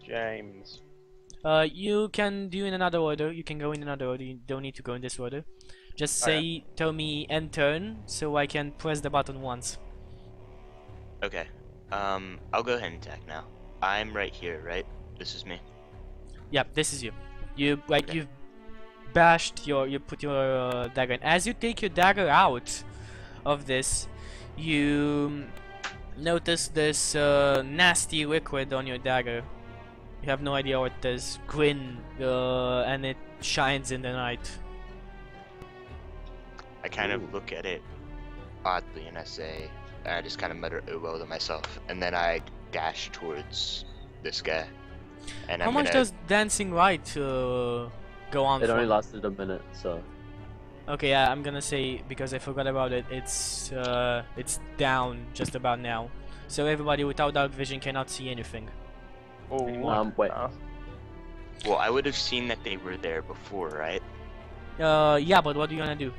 James. You can do in another order. You can go in another order. You don't need to go in this order. Just say, tell me end turn, so I can press the button once. Okay. I'll go ahead and attack now. I'm right here, right? This is me. Yeah, this is you. You you've bashed you put your dagger in. As you take your dagger out of this, you notice this nasty liquid on your dagger. You have no idea what it is. Green, and it shines in the night. I kind of look at it oddly and I just kind of mutter "oh well" to myself, and then I dash towards this guy. And How much does dancing light go on It for? only lasted a minute, so. Okay, yeah, I'm gonna say, because I forgot about it, it's down just about now. So everybody without dark vision cannot see anything. Oh, Wait. Well, I would have seen that they were there before, right? Yeah, but what are you gonna do?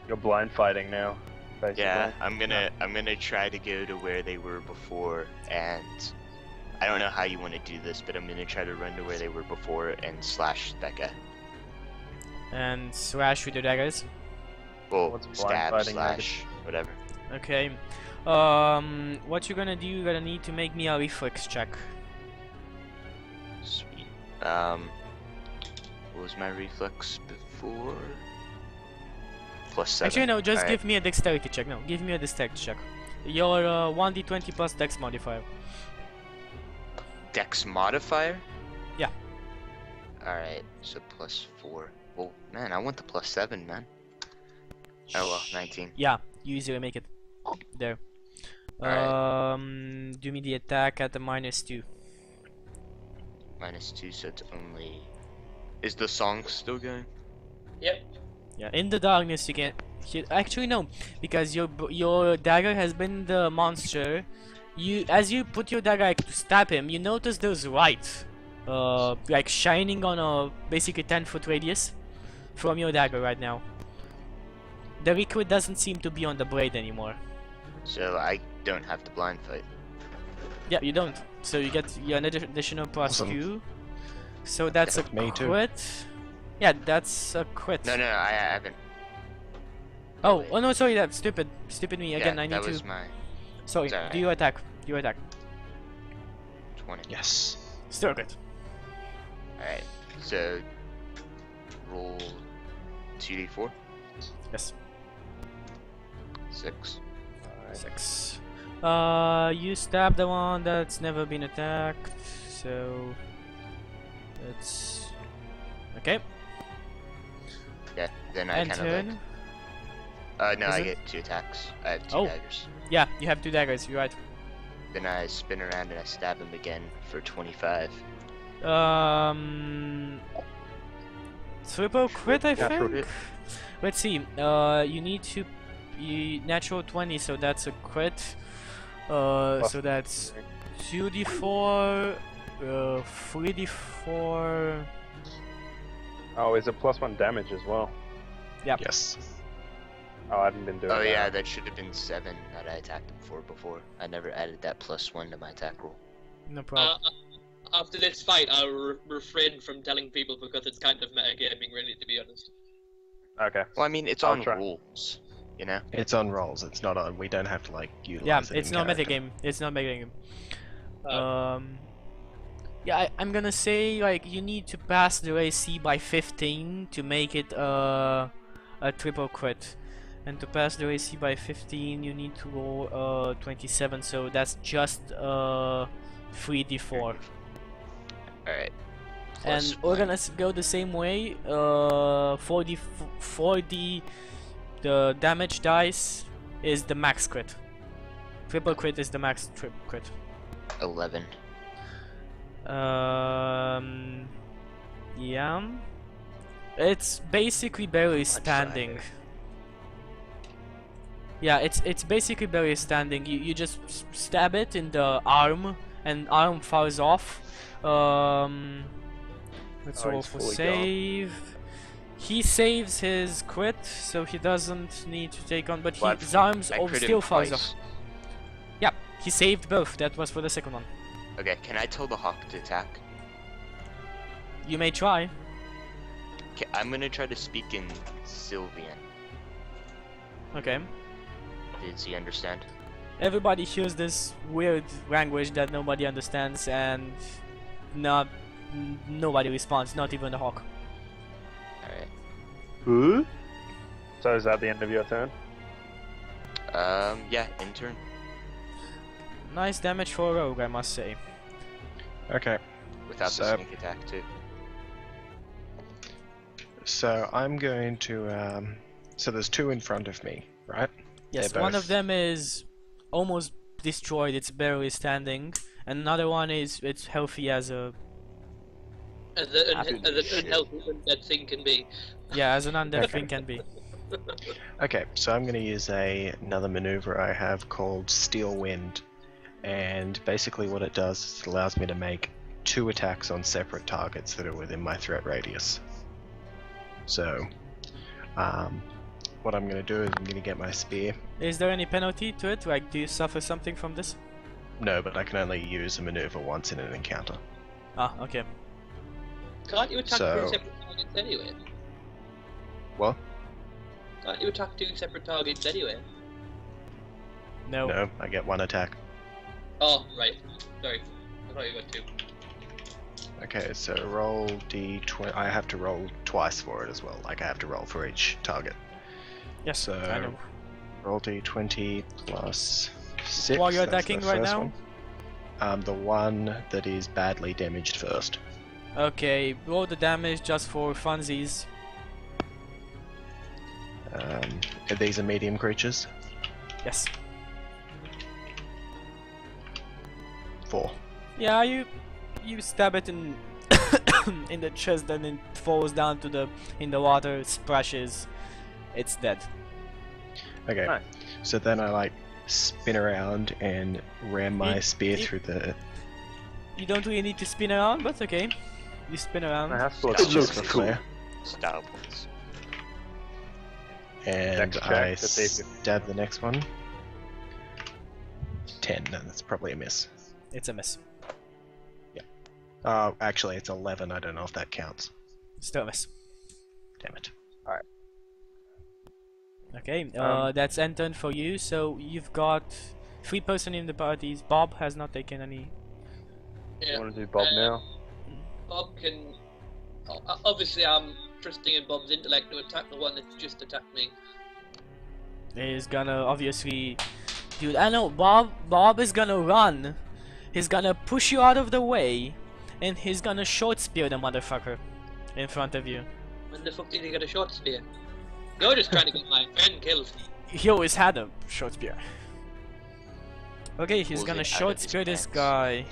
You're blind fighting now, basically. Yeah, I'm gonna try to go to where they were before, and I don't know how you want to do this, but I'm gonna try to run to where they were before and slash that guy. And slash with your daggers. Well, What's blind stab, fighting slash, whatever. Okay. What you're gonna do? You're gonna need to make me a reflex check. Sweet. What was my reflex before? +7. Actually, no. Just All give me a dexterity check. No, give me a dexterity check. Your 1d20 plus dex modifier. Dex modifier? Yeah. Alright, so +4. Oh man, I want the +7, man. Oh well, 19. Yeah, you easily make it. There. Alright. Do me the attack at the -2. -2, so it's only. Is the song still going? Yep. Yeah, in the darkness you can. Actually no, because your dagger has been the monster. As you put your dagger to stab him, you notice there's light, like shining on a basically 10-foot radius from your dagger right now. The liquid doesn't seem to be on the blade anymore. So I don't have to blind fight. Yeah, you don't. So you get an additional +2. So that's a Me too. crit. Yeah, that's a crit. No, I haven't. Oh no, sorry, that's stupid. Stupid me again. Yeah, I need that to. was my Sorry. It's alright. Do you attack? Do you attack? 20. Yes. Still good. Alright, so roll 2d4. Yes. 6. 6. You stab the one that's never been attacked, so that's okay. Yeah, then I And kind of turn. no, Is I it? get 2 attacks. I have 2 Oh. daggers. Yeah, you have 2 daggers. You're right. Then I spin around and I stab him again for 25. Triple crit, I Natural think. hit. Let's see. You need to natural 20, so that's a crit. So that's 2d4, 3d4. Oh, is it +1 damage as well? Yep. Yes. Oh, I haven't been doing Oh that. yeah, that should have been 7 that I attacked him for before. I never added that +1 to my attack roll. No problem. After this fight, I'll refrain from telling people because it's kind of metagaming, really, to be honest. Okay. Well, I mean, it's I'll on try. rules, you know? It's on rolls. It's not on. We don't have to like utilize Yeah, it it's in not character. metagame. It's not metagame. Uh, Yeah, I'm gonna say like you need to pass the AC by 15 to make it a triple crit, and to pass the AC by 15 you need to roll 27. So that's just 3d4. Alright. And we're gonna go the same way. 4d the damage dice is the max crit. Triple crit is the max crit. 11. Yeah. It's basically barely standing. Yeah, it's basically barely standing. You just stab it in the arm, and arm falls off. Let's Oh, roll he's for fully save. He saves his crit, so he doesn't need to take on. But What? his arms I crit him still falls twice. off. Yeah, he saved both. That was for the second one. Okay, can I tell the hawk to attack? You may try. Okay, I'm gonna try to speak in Sylvian. Okay. Does he understand? Everybody hears this weird language that nobody understands, and nobody responds, not even the hawk. Alright. Who? So is that the end of your turn? Yeah, in turn. Nice damage for a rogue, I must say. Okay. Without the So- sneak attack, too. So I'm going to. So there's two in front of me, right? Yes, They're one of both- them is almost destroyed, it's barely standing, and another one is it's healthy as a As an Absolutely shit. unhealthy undead thing can be. as an undead thing can be. Okay, so I'm going to use another maneuver I have called Steel Wind, and basically what it does is it allows me to make 2 attacks on separate targets that are within my threat radius. So, what I'm going to do is I'm going to get my spear. Is there any penalty to it? Like, do you suffer something from this? No, but I can only use a maneuver once in an encounter. Ah, okay. Can't you attack So- 2 separate targets anyway? What? Can't you attack 2 separate targets anyway? No. No, I get 1 attack. Oh, right. Sorry. I thought you got 2. Okay, so roll d20. I have to roll twice for it as well. Like I have to roll for each target. Yes, So I know. roll d20 plus 6. While you're that's the attacking right first now? one. The one that is badly damaged first. Okay, roll the damage just for funsies. These are medium creatures. Yes. 4. Yeah, you stab it in in the chest, then it falls down to the water, splashes. It's dead. Okay. Nice. So then I like spin around and ram my It- spear it- through the. You don't really need to spin around, but okay. You spin around. I have to look It Just looks for cool. flair. Style points. And Dex check I to see if you- stab the next one. 10. No, that's probably a miss. It's a miss. Actually, it's 11. I don't know if that counts. Still a miss. Damn it. Okay, Um, that's end turn for you. So you've got 3 person in the parties. Bob has not taken any. Yeah. You want to do Bob now? Bob can. Obviously, I'm trusting in Bob's intellect to attack the one that's just attacked me. He's gonna obviously, dude. I know Bob is gonna run. He's gonna push you out of the way, and he's gonna short spear the motherfucker in front of you. When the fuck did he get a short spear? You're just trying to get my friend killed. He always had a short spear. Okay, he's Pulls gonna it out short of his spear this pants. guy.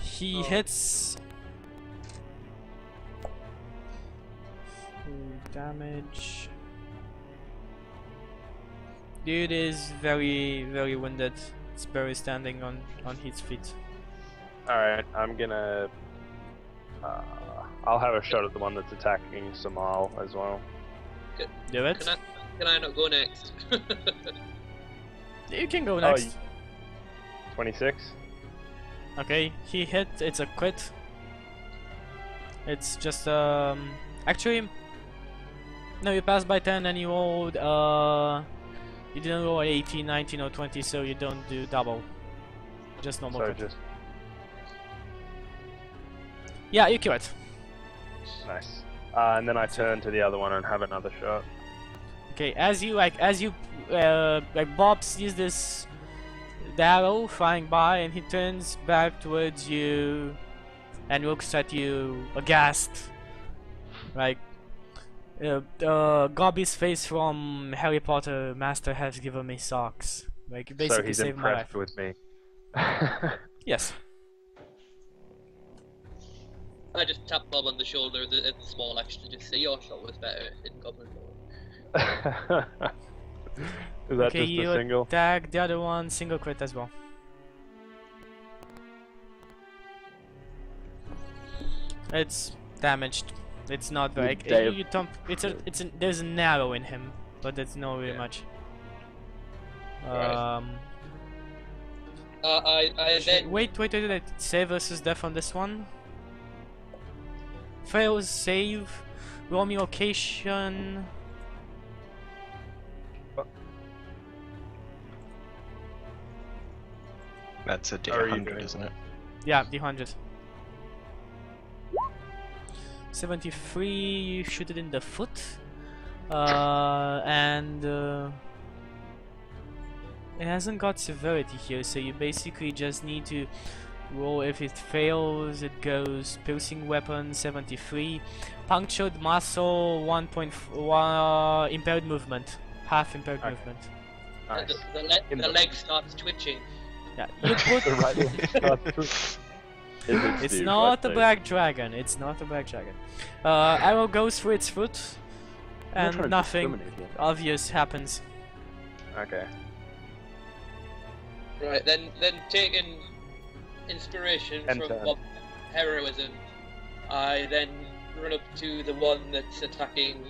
He Oh. hits. Damage. Dude is very, very wounded. It's barely standing on his feet. Alright, I'm gonna... I'll have a shot at the one that's attacking Samal as well. Do it. Can I not go next? You can go Oh, next. 26? Okay, he hit. It's a crit. It's just actually, no, you passed by 10 and you rolled you didn't roll 18, 19 or 20, so you don't do double. Just normal So crit. just... Yeah, you kill it. Nice. And then I turn to the other one and have another shot. Okay, as you Bob sees this the arrow flying by and he turns back towards you and looks at you aghast. Like Gobby's face from Harry Potter, Master has given me socks. Like So basically he's saved my life. impressed with me. Yes. I just tap Bob on the shoulder. It's small, actually. Just say your shot was better in Goblin mode. Is that Okay, just you a single? attack the other one, single crit as well. It's damaged. It's not like Dave. you thump. There's an arrow in him, but that's not really Yeah. much. Right. I then Wait, save versus death on this one. fails save. Roll me location. That's a How are you D100, doing? isn't it? Yeah, D100. 73, you shoot it in the foot. And it hasn't got severity here, so you basically just need to roll. If it fails, it goes piercing weapon 73, punctured muscle 1.1, impaired movement, half impaired Okay. movement. Nice. In The leg starts twitching. Yeah, you put. The right leg starts to- It's not a black dragon. It's not a black dragon. Arrow goes through its foot, and nothing obvious happens. Okay. Right, then taking inspiration And from turn. Bob's heroism, I then run up to the one that's attacking.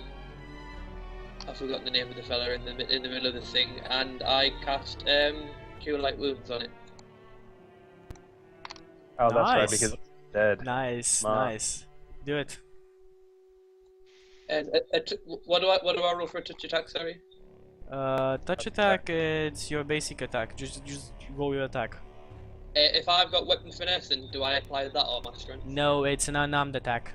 I've forgotten the name of the fella in the middle of the thing, and I cast Cure Light Wounds on it. Oh, that's right, Nice. because it's dead. Nice, Smart. nice. Do it. And what do I roll for a touch attack? Sorry. Touch attack. It's your basic attack. Just roll your attack. If I've got weapon finesse, then do I apply that on my strength? No, it's an unarmed attack.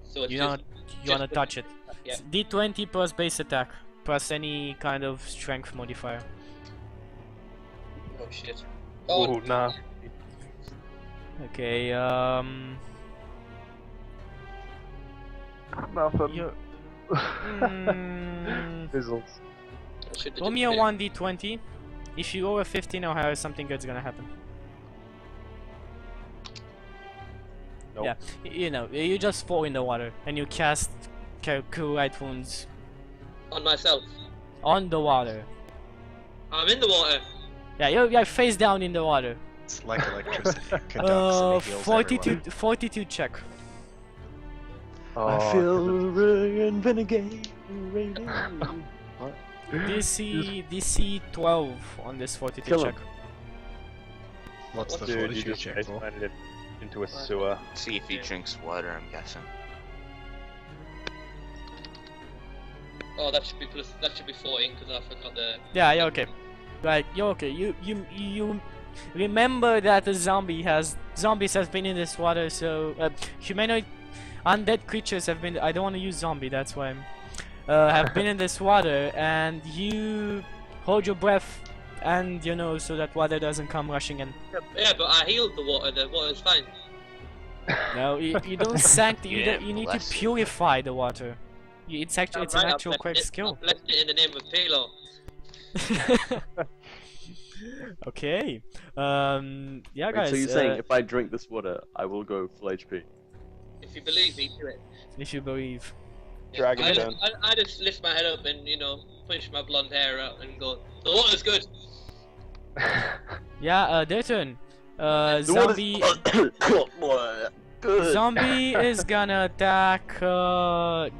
So it's You just, don't. You wanna just touch it. Yeah. It's D20 plus base attack plus any kind of strength modifier. Oh shit. Oh, Oh, nah. Okay. Nothing. You. Mm, Fizzles. I should have roll just me a hit. 1d20. If you roll a 15 or higher, something good's gonna happen. Nope. Yeah, you know, you just fall in the water and you cast Cure Light Wounds On myself. on the water. I'm in the water. Yeah, you're face down in the water. It's like electricity. Conducts and it heals 42, everyone. 42 check. Oh, DC 12 on this 42 Kill check. him. What's the dude, you fortitude just check face for? planted it into a sewer. See if he drinks water, I'm guessing. Oh, that should be 14 because I forgot the. Yeah, you're okay. Like you're okay. You remember that the zombies have been in this water, so humanoid undead creatures have been. I don't want to use zombie. That's why I'm. Have been in this water, and you hold your breath, and you know, so that water doesn't come rushing in. Yeah, but I healed the water. The water's fine. No, you don't sanctify. You didn't You need to bless it. purify the water. It's actually it's an Right, I've actual blessed quick it- skill. I've blessed it in the name of Palo. Okay. Yeah, Wait, guys. so you're saying if I drink this water, I will go full HP? If you believe me, do it. if you believe. Dragon I, turn. I just lift my head up and push my blonde hair out and go. The water's good. Yeah, their turn. The Zombie. water's good. Zombie is gonna attack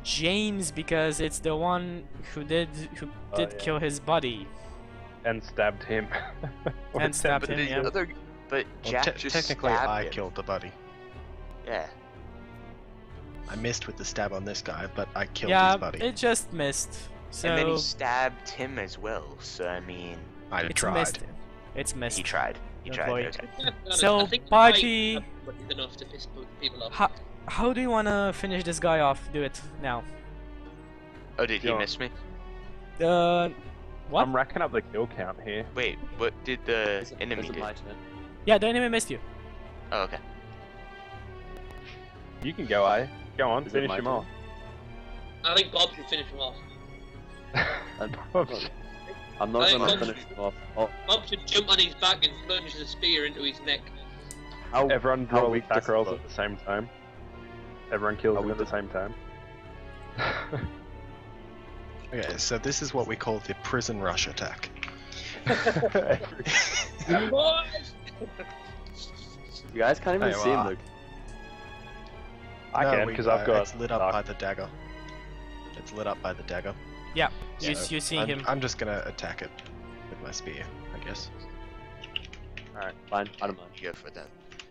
James because it's the one who did yeah. kill his buddy And stabbed him. and stabbed But him. the Yeah. other, but Well, Jack just technically, stabbed I him. killed the buddy. Yeah. I missed with the stab on this guy, but I killed Yeah, his buddy. it just missed. So And then he stabbed him as well. So I mean, I it's tried. missed. It's missed. he tried. He Don't tried. worry. Okay. So, I think party- I might have enough to piss people off. How do you wanna finish this guy off? Do it now. Oh, did he Yo. miss me? What? I'm racking up the kill count here. Wait, what did the Is it- enemy is it do? my turn? Yeah, the enemy missed you. Oh, okay. You can go, Go on, Is it finish my him turn? off. I think Bob should finish him off. I'm not I gonna think- finish him off. Oh, Bob should jump on his back and plunge the spear into his neck. how, Everyone how roll weak attack does it rolls look? at the same time. Everyone kills How him weak at the does- same time. Okay, so this is what we call the prison rush attack. Boys! You guys can't even Hey, see him, well, Luke. I No, can, we- because I've got. It's lit up dark- by the dagger. It's lit up by the dagger. You So you see I'm, him. I'm just gonna attack it with my spear, I guess. Fine, I don't mind. Go for that.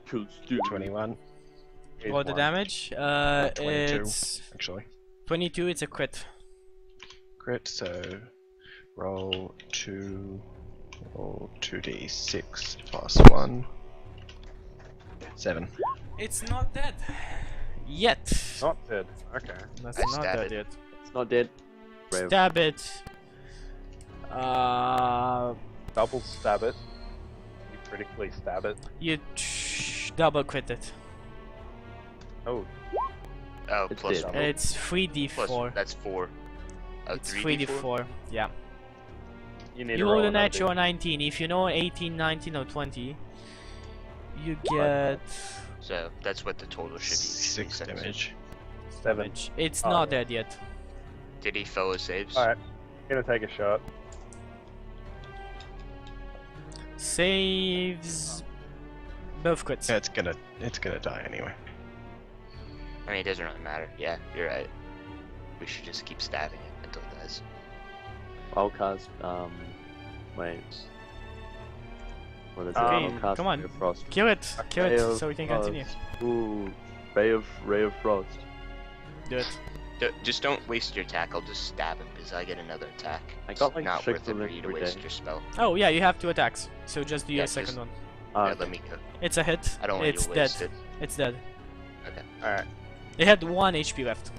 Kills dude. 21. He's Roll the one. damage. 22, It's actually. 22. It's a crit. Crit, so roll 2d6 plus 1. 7. It's not dead yet. Not dead. Okay. That's I not stab dead it. yet. It's not dead. Brave. Stab it. Double stab it. You critically stab it. You double crit it. Oh, Oh, It's plus dead. four. It's Plus, 3d4. that's 4. Oh, It's 3d4? 3d4. Yeah. you need You to roll roll a another natural 19. If you know 18, 19, or 20, you get So that's what the total should be. Should be 6 six. damage. 7. damage. It's Oh, not yeah. dead yet. Did he fail his saves? Alright. Gonna take a shot. Saves. Both crits. Yeah, it's gonna die anyway. I mean, it doesn't really matter. Yeah, you're right. We should just keep stabbing it until it dies. I'll cast, wait. What is it? Okay, I'll cast come on. Ray of Frost. Kill it. Kill Ray it of so we can Frost. continue. Ooh, Ray of Frost. Do it. Just don't waste your attack. I'll just stab him because I get another attack. I got, like, It's not six worth it of for them you to every waste day. your spell. Oh yeah, you have 2 attacks. So just do Yeah, your just- second one. Ah, Yeah, let me go. It's a hit. I don't want It's you to dead. waste it. It's dead. Alright. It had 1 HP left.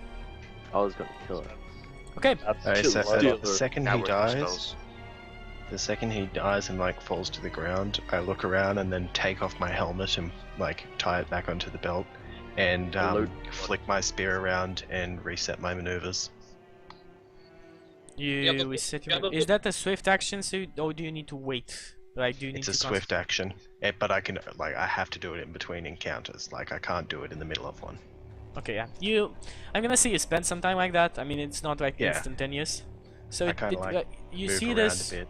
I was gonna kill it. Okay. That's Alright, too so low. the second Not he worth your dies, spells. and like falls to the ground, I look around and then take off my helmet and like tie it back onto the belt, and Hello. flick my spear around and reset my maneuvers. You but- reset yeah, your. but- Is that a swift action? So, or do you need to wait? Like, do you need It's a to swift action, but I can like I have to do it in between encounters. Like I can't do it in the middle of one. Okay, yeah. I'm gonna say you spend some time like that. I mean, it's not like Yeah. instantaneous. So I kinda like you Move see around this. a bit.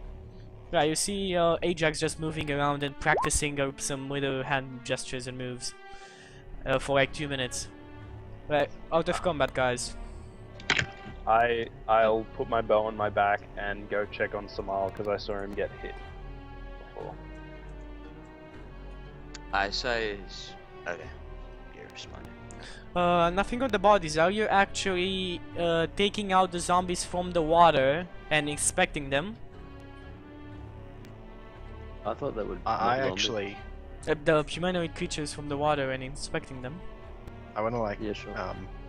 Yeah, you see Ajax just moving around and practicing some little hand gestures and moves for like 2 minutes. Right, out of combat, guys. I'll put my bow on my back and go check on Samal because I saw him get hit before. Eyesight. Okay. You're responding. Nothing on the bodies. Are you actually taking out the zombies from the water and inspecting them? I thought that would. I not actually The humanoid creatures from the water and inspecting them. I want to like Yeah, sure.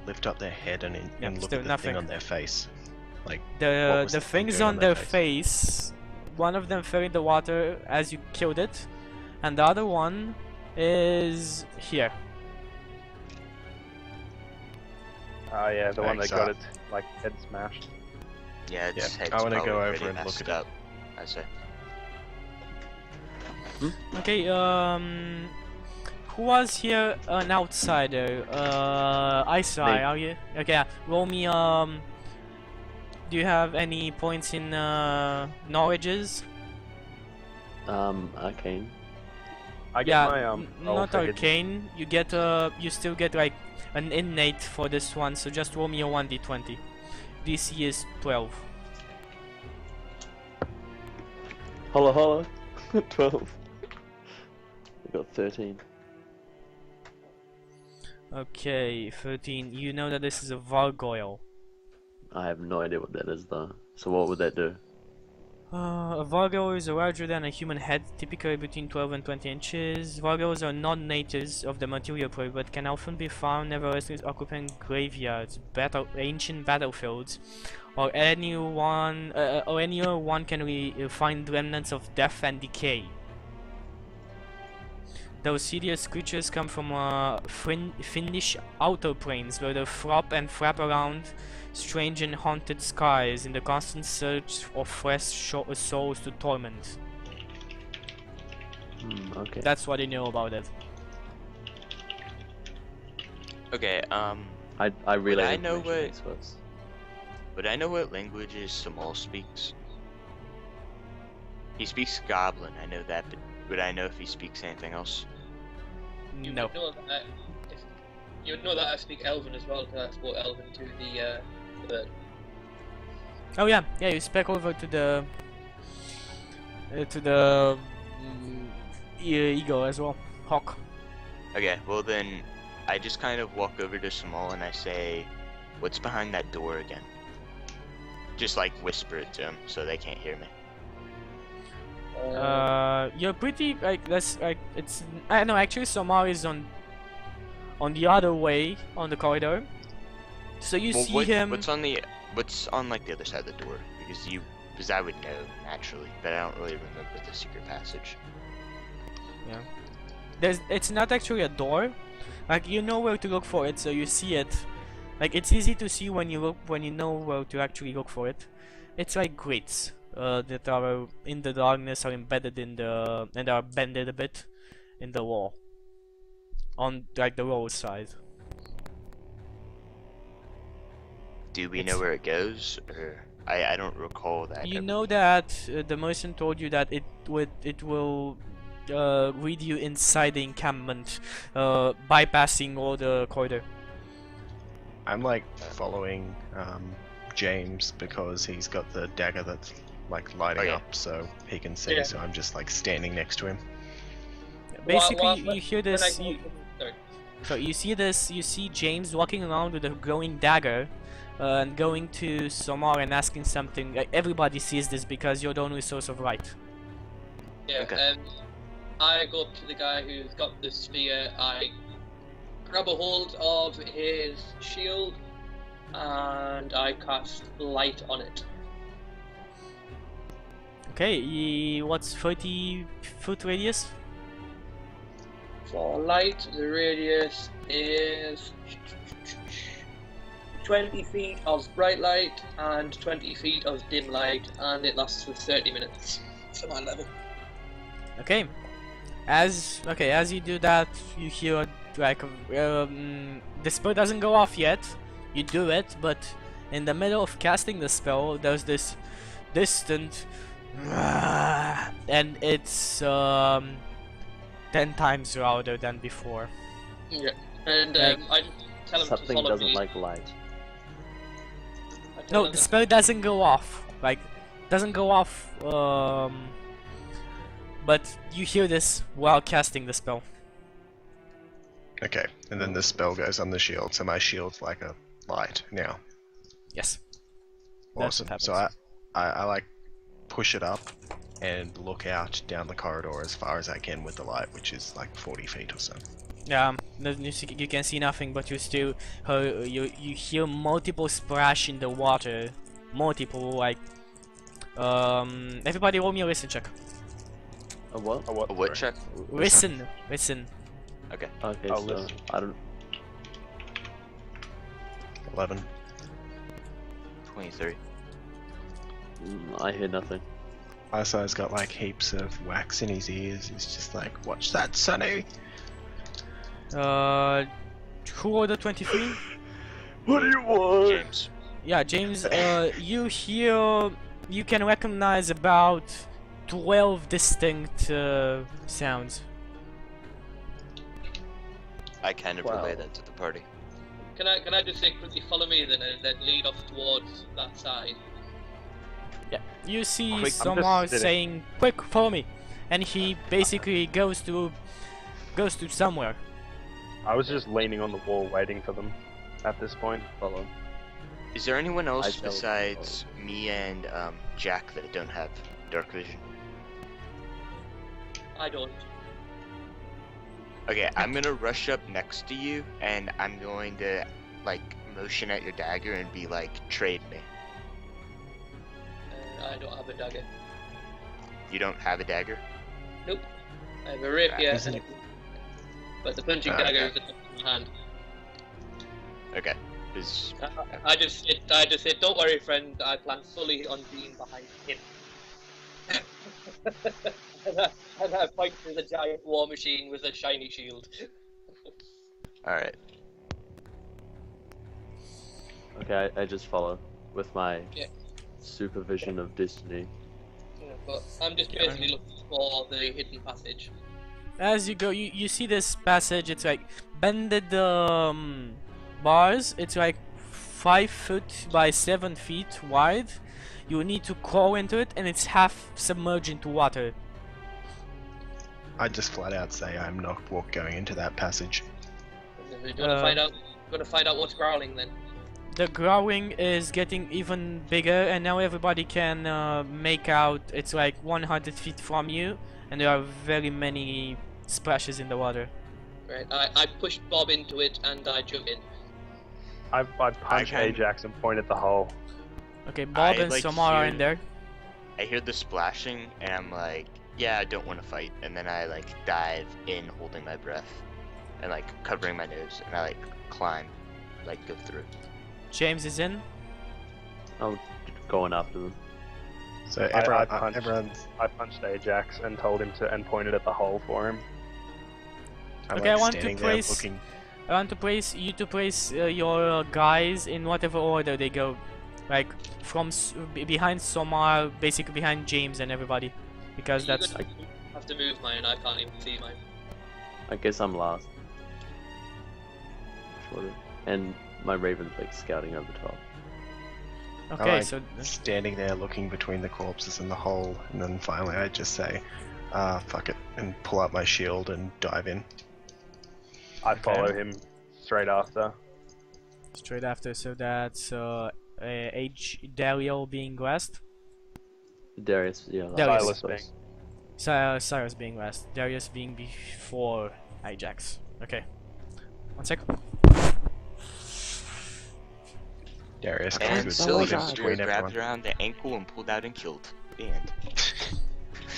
lift up their head and Yeah, look still at the nothing. thing on their face. Like What The was the the thing things doing on on their their face, one of them fell in the water as you killed it, and the other one is here. Yeah, the one that Thanks, got its like head smashed. Yeah, its Yeah, head's I wanna go probably over pretty and look messed at it. up. I say. Okay, who was here an outsider? Isai, Me. are you? Okay, yeah, roll me, do you have any points in, knowledges? Arcane. I get Yeah, my roll not for hidden. arcane, you get, you still get like an innate for this one, so just roll me a 1d20. DC is 12. Holla holla. 12. I got 13. Okay, 13. You know that this is a Vargoyle. I have no idea what that is though. So what would that do? A Vargoyle is larger than a human head, typically between 12 and 20 inches. Vargoyles are non-natives of the material plane, but can often be found nevertheless occupying graveyards, ancient battlefields, or anyone can find remnants of death and decay. Those hideous creatures come from Finnish outer planes, where they flop and flap around strange and haunted skies in the constant search of fresh souls to torment. Okay. That's what I know about it. Okay. I really. I know Would I know what languages Samal speaks? He speaks Goblin. I know that, but would I know if he speaks anything else? You No. would know that you would know that I speak Elven as well, because I spoke Elven to the bird. Oh yeah, yeah. You spec over to the eagle as well. Hawk. Okay. Well then, I just kind of walk over to Samal and I say, "What's behind that door again?" Just like whisper it to him so they can't hear me. You're pretty like that's like it's. I know actually Samar is on the other way on the corridor. So you Well, see him. What's on like the other side of the door? Because I would know naturally, but I don't really remember the secret passage. It's not actually a door. Like you know where to look for it, so you see it. Like it's easy to see when you know where to actually look for it. It's like grates that are in the darkness, are embedded in the and are bended a bit in the wall on like the road side. Do we know where it goes, or I don't recall that. You ever know that the merchant told you that it will lead you inside the encampment, bypassing all the corridor. I'm like following James because he's got the dagger that's like lighting Okay. up so he can see. Yeah. So I'm just like standing next to him. Basically, you hear when I this. go- sorry. So you see this. You see James walking around with a glowing dagger, and going to Somar and asking something. Like, everybody sees this because you're the only source of light. Yeah, Okay. I go up to the guy who's got the spear, I grab a hold of his shield, and I cast light on it. Okay, what's 30-foot radius? For light, the radius is 20 feet of bright light and 20 feet of dim light, and it lasts for 30 minutes. For my level. Okay. As you do that, you hear like the spell doesn't go off yet. You do it, but in the middle of casting the spell, there's this distant, and it's 10 times louder than before. Yeah, and Like, I just tell him to Something follow doesn't me. like light. I tell No, him the that- spell doesn't go off. Like, doesn't go off. But you hear this while casting the spell. Okay, and then the spell goes on the shield, so my shield's like a light now. Yes. That's what Awesome. So happens. I like push it up and look out down the corridor as far as I can with the light, which is like 40 feet or so. You can see nothing, but you still you hear multiple splash in the water, multiple like. Everybody roll me a listen check. A what? Oh, what? A what check? Listen. Okay, I'll so listen. I don't. 11. 23. I hear nothing. Isaiah's got like heaps of wax in his ears. He's just like, "Watch that, Sonny." Who rolled a 23? What do you want? James. Yeah, James. You can recognize about 12 distinct sounds. I kind of Wow. relay that to the party. Can I just say quickly follow me then and then lead off towards that side? Yeah, you see Quick, I'm just someone sitting. saying, "Quick, follow me," and he basically goes to somewhere. I was just leaning on the wall waiting for them at this point. Follow. Is there anyone I else shall besides me and Jack that don't have dark vision? I don't. Okay, I'm gonna rush up next to you and I'm going to like motion at your dagger and be like, "Trade me." I don't have a dagger. You don't have a dagger? Nope. I have a rapier, Isn't it- but the punching Okay. dagger is the top of my hand. Okay. Is I just said, "Don't worry, friend. I plan fully on being behind him." and I point to the giant war machine with a shiny shield. alright. Okay, I just follow with my Yeah. supervision of destiny. Yeah, but I'm just basically looking for the hidden passage. As you go, you see this passage. It's like bended bars. It's like 5 foot by 7 feet wide. You need to crawl into it, and it's half submerged into water. I just flat out say I'm not going into that passage. Do you want to find out? Going to find out what's growling then? The growling is getting even bigger, and now everybody can make out it's like 100 feet from you, and there are very many splashes in the water. Right. I push Bob into it and I jump in. I punch Ajax and point at the hole. Okay, Bob and like Somar are in there. I hear the splashing, and I'm like, yeah, I don't want to fight. And then I like dive in, holding my breath, and like covering my nose, and I like climb, like go through. James is in. I'm going after them. So I punched Ajax and told him to and pointed at the hole for him. Okay, I want to standing there place. looking. I want to place you to place your guys in whatever order they go, like from behind Somar, basically behind James and everybody, because You're that's. gonna have to move mine. I can't even see mine. I guess I'm last. Sure. And my Raven's like scouting over top. Okay, I like so standing there looking between the corpses and the hole, and then finally I just say, fuck it, and pull out my shield and dive in. I follow him straight after. straight after, so that's Dario being last. Darius, yeah. Darius. Silas being. Cyrus being last. Darius being before Ajax. Okay. 1 sec. Darius And comes with Silver sword in between grabbed everyone. around the ankle and pulled out and killed. The end.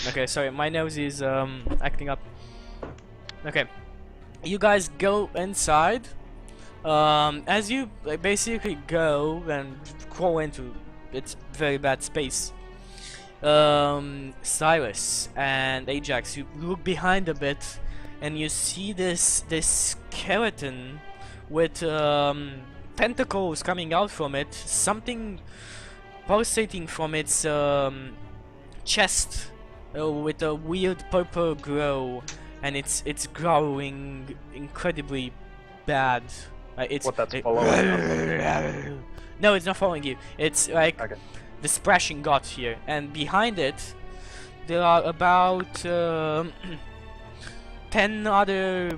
Okay, sorry, my nose is acting up. Okay, you guys go inside. As you like, basically go and crawl into it's very bad space. Cyrus and Ajax, you look behind a bit, and you see this skeleton with tentacles coming out from it, something pulsating from its chest with a weird purple glow, and it's growling incredibly bad. It's What, that's following No, it's not following you. It's like Okay. the splashing got here, and behind it there are about 10 other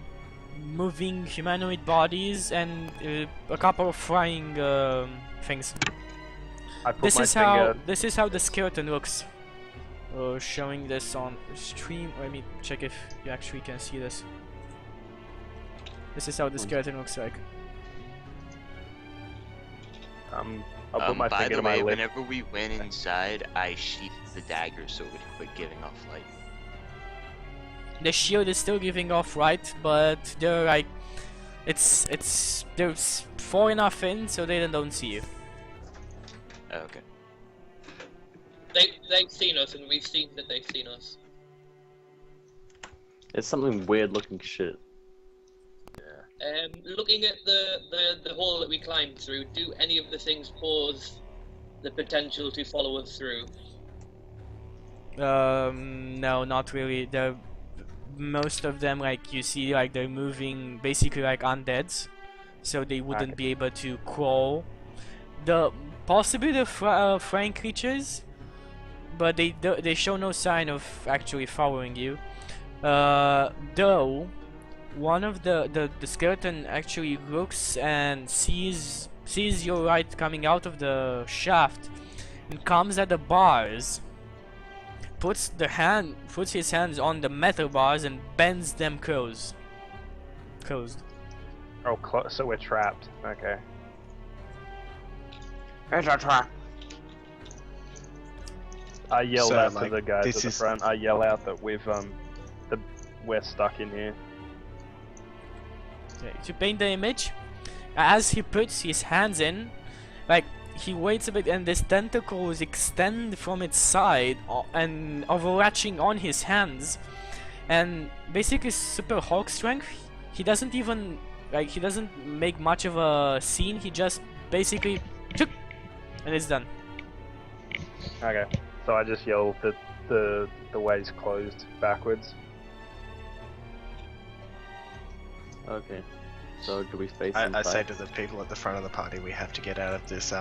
moving humanoid bodies and a couple of flying things. I put This my is finger. this is how the skeleton looks. Showing this on stream. Let me check if you actually can see this. This is how the skeleton looks like. I'll put my By finger the to my way, lip. whenever we went inside, I sheathed the dagger so it would quit giving off light. The shield is still giving off light, but they're like, they're far enough in so they don't see you. Okay. They've seen us, and we've seen that they've seen us. It's something weird looking shit. Looking at the hole that we climbed through, do any of the things pose the potential to follow us through? No, not really. Most of them, like you see, like they're moving basically like undeads, so they wouldn't be able to crawl. Possibly the flying creatures, but they show no sign of actually following you. Though one of the skeleton actually looks and sees your light coming out of the shaft and comes at the bars, puts his hands on the metal bars and bends them closed. Oh, so we're trapped. Okay. It's a trap. I yell So, out to like, the guys this at the is- front. I yell out that we're stuck in here. Okay, to paint the image, as he puts his hands in, like he waits a bit and these tentacles extend from its side and overlatching on his hands, and basically super Hulk strength. He doesn't even he doesn't make much of a scene. He just basically and it's done. Okay. So I just yell that the way's closed backwards. Okay. So do we face I inside? say to the people at the front of the party, we have to get out of this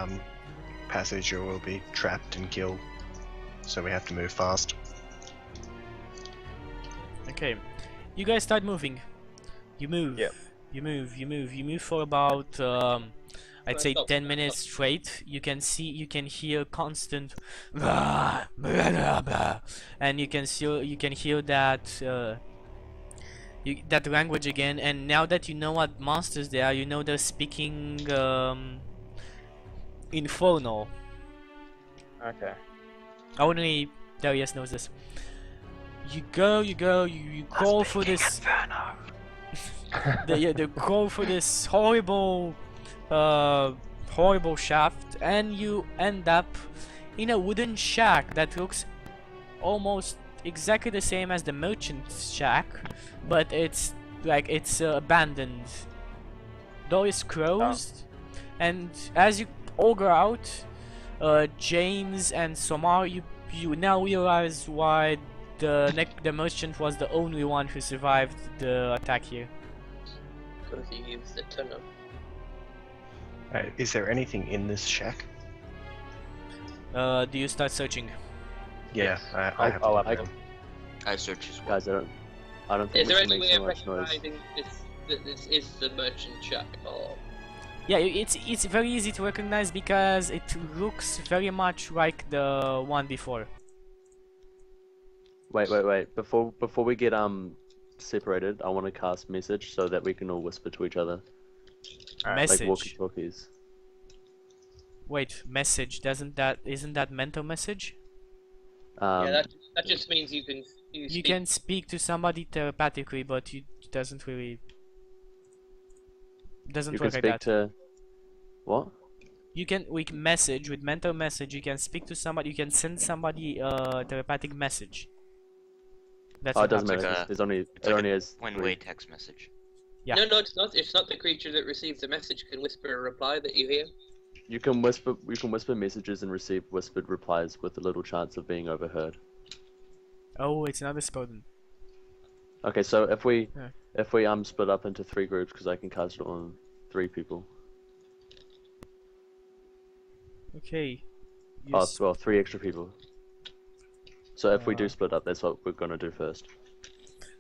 passage or we'll be trapped and killed. So we have to move fast. Okay, you guys start moving. You move. Yep. You move for about I'd say 10 minutes straight. You can hear constant and you can hear that that language again. And now that you know what monsters they are, you know they're speaking Infernal. Okay. Only Darius knows this. You crawl for this. They crawl for this horrible shaft, and you end up in a wooden shack that looks almost exactly the same as the merchant's shack, but it's abandoned. Door is closed, and as you all go out, James and Somar, you now realize why the merchant was the only one who survived the attack here. Because he used the tunnel. Is there anything in this shack? Do you start searching? Yeah, I'll have to. I search as well. Guys, I don't think Is we there should any make way so of much noise. recognizing that this is the merchant shack, or Yeah, it's very easy to recognize because it looks very much like the one before. Wait. Before we get separated, I want to cast message so that we can all whisper to each other, Alright. like Message. walkie-talkies. Wait, message. Isn't that mental message? yeah, that just means you can You can speak to somebody telepathically, but it doesn't really doesn't you work can like speak that. to what? You can message with mental message. You can speak to somebody. You can send somebody a telepathic message. That's Oh, it what doesn't happens. matter. like a- There's only It's it like only a has one-way text message. Yeah. No, it's not. It's not the creature that receives the message can whisper a reply that you hear. You can whisper messages and receive whispered replies with a little chance of being overheard. Oh, it's another spell then. Okay, so if we Yeah. split up into 3 groups, because I can cast it on 3 people. Okay. You Oh, s- well, 3 extra people. So if we Uh, do split up, that's what we're gonna do first.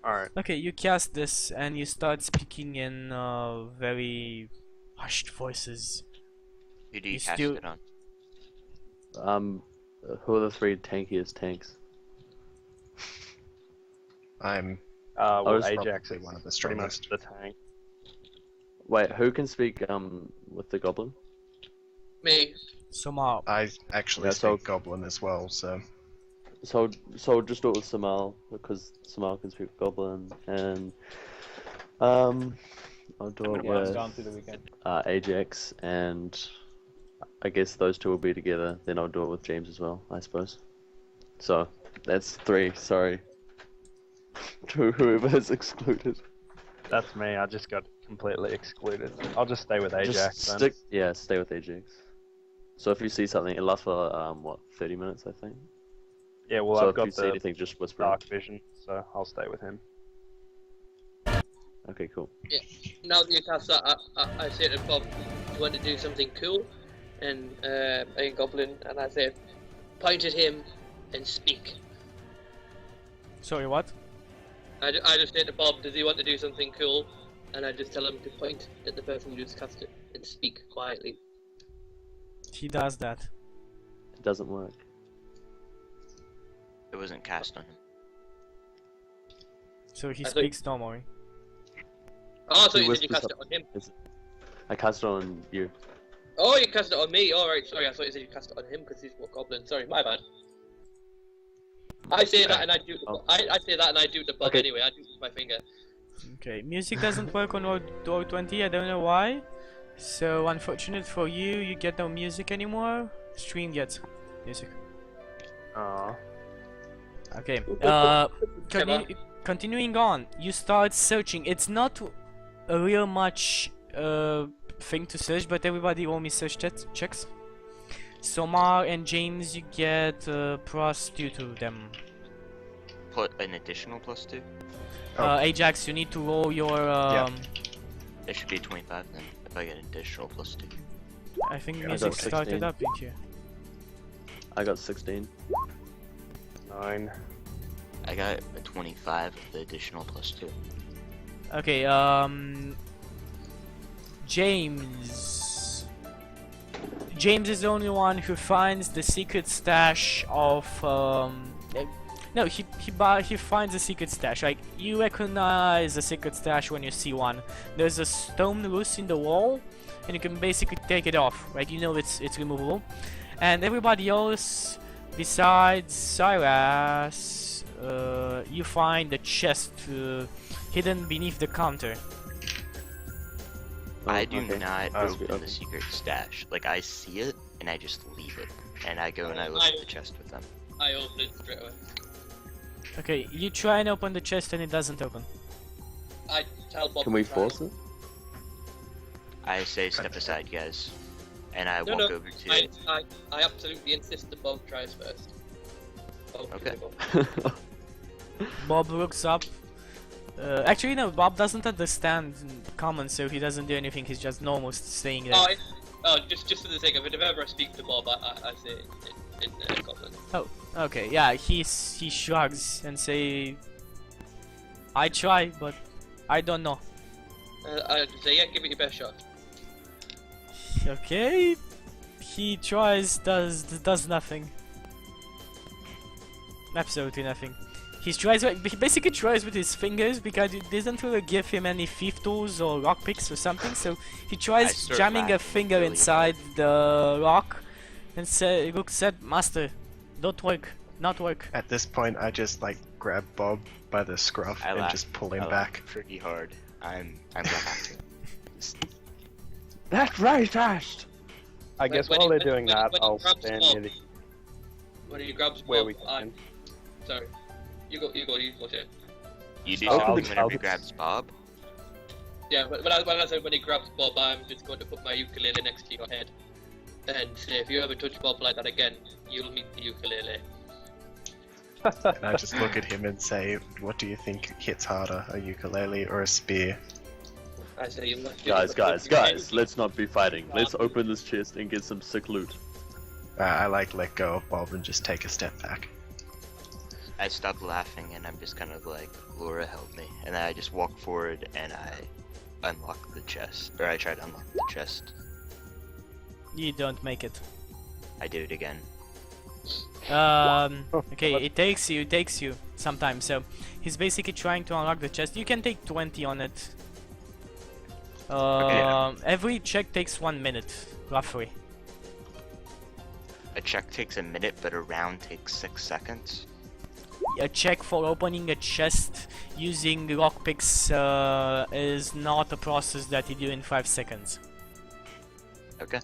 Alright. Okay, you cast this and you start speaking in very hushed voices. Who do You you cast still- it on? Who are the 3 tankiest tanks? I'm Well, just Ajax probably is one of the pretty much strongest. the tank. Wait, who can speak with the goblin? Me. Somehow. I actually Yeah, so- speak Goblin as well, so So I'll just do it with Samal, because Samal can speak goblin, and I'll do it with through the weekend. Ajax, and I guess those 2 will be together. Then I'll do it with James as well, I suppose. So that's 3. Sorry, to whoever is excluded. That's me. I just got completely excluded. I'll just stay with Ajax Just then. stick, yeah, stay with Ajax. So if you see something, it lasts for what, 30 minutes, I think. Yeah, well, So I've if you got see the anything, just whisper. dark vision, so I'll stay with him. Okay, cool. Now that you cast that, I say to Bob, "You want to do something cool?" And a goblin, and I say, "Point at him and speak." Sorry, what? I just say to Bob, "Does he want to do something cool?" And I just tell him to point at the person who just cast it and speak quietly. He does that. It doesn't work. It wasn't cast on him. So he I speaks normally. Oh, so He you said you whispers cast it on him. I cast it on you. Oh, you cast it on me. All right, sorry. I thought you said you cast it on him because he's a goblin. Sorry, my bad. I say that and I do. Oh. I say that and I do the Bob Okay. anyway. I do it with my finger. Okay, music doesn't work on Door 20. I don't know why. So unfortunate for you, you get no music anymore. Stream gets music. Aw. Okay. Clever. Continuing on, you start searching. It's not a real much thing to search, but everybody roll me search checks. Somar and James, you get +2 to them. Put an additional +2. Oh. Ajax, you need to roll your. It should be 25 then, if I get an additional +2. I think Yeah, I music got started 16. up in here. I got 16. 9. I got a 25 with the additional +2. Okay. James. James is the only one who finds the secret stash of no, he finds a secret stash. Like, you recognize a secret stash when you see one. There's a stone loose in the wall, and you can basically take it off. Like, you know it's removable. And everybody else, besides Cyrus, you find a chest hidden beneath the counter. I do okay. not That's open good. the secret stash. Like, I see it and I just leave it, and I go and I look at the chest with them. I opened it straight away. Okay, you try and open the chest and it doesn't open. I tell Bob. Can we to try. force it? I say step aside, guys, and I No, walk no, over to. I absolutely insist that Bob tries first. Bob, Okay. go. Bob looks up. Actually, no, Bob doesn't understand common, so he doesn't do anything. He's just normal staying there. Just for the sake of it, if ever I speak to Bob, I say it in Goblin. Okay, yeah, he shrugs and say, I try, but I don't know. I say, yeah, give it your best shot. Okay, he tries, does nothing. Absolutely nothing. He basically tries with his fingers because it doesn't really give him any thief tools or lockpicks or something. So he tries start jamming a laughing finger really inside the lock, and looks at Master. Don't work, not work. At this point, I just like grab Bob by the scruff I and laugh. just pull him I laugh back. pretty hard. I'm laughing. That's racist! I guess when while he- they're doing when- that, when he I'll grabs stand Bob- near the When he grabs where Bob, we can. sorry. You go, Jay. You do I'll something open the whenever he cupboard. grabs Bob. Yeah, when I said when he grabs Bob, I'm just going to put my ukulele next to your head and say, if you ever touch Bob like that again, you'll meet the ukulele. And I just look at him and say, what do you think hits harder, a ukulele or a spear? I say, you Guys, let's not be fighting. Let's open this chest and get some sick loot. I like let go of Bob and just take a step back. I stop laughing and I'm just kind of like, Laura, help me. And then I just walk forward and I unlock the chest, or I try to unlock the chest. You don't make it. I do it again. Okay, it takes you sometimes. So he's basically trying to unlock the chest. You can take 20 on it. Every check takes 1 minute, roughly. A check takes a minute, but a round takes 6 seconds. A check for opening a chest using lockpicks is not a process that you do in 5 seconds. Okay.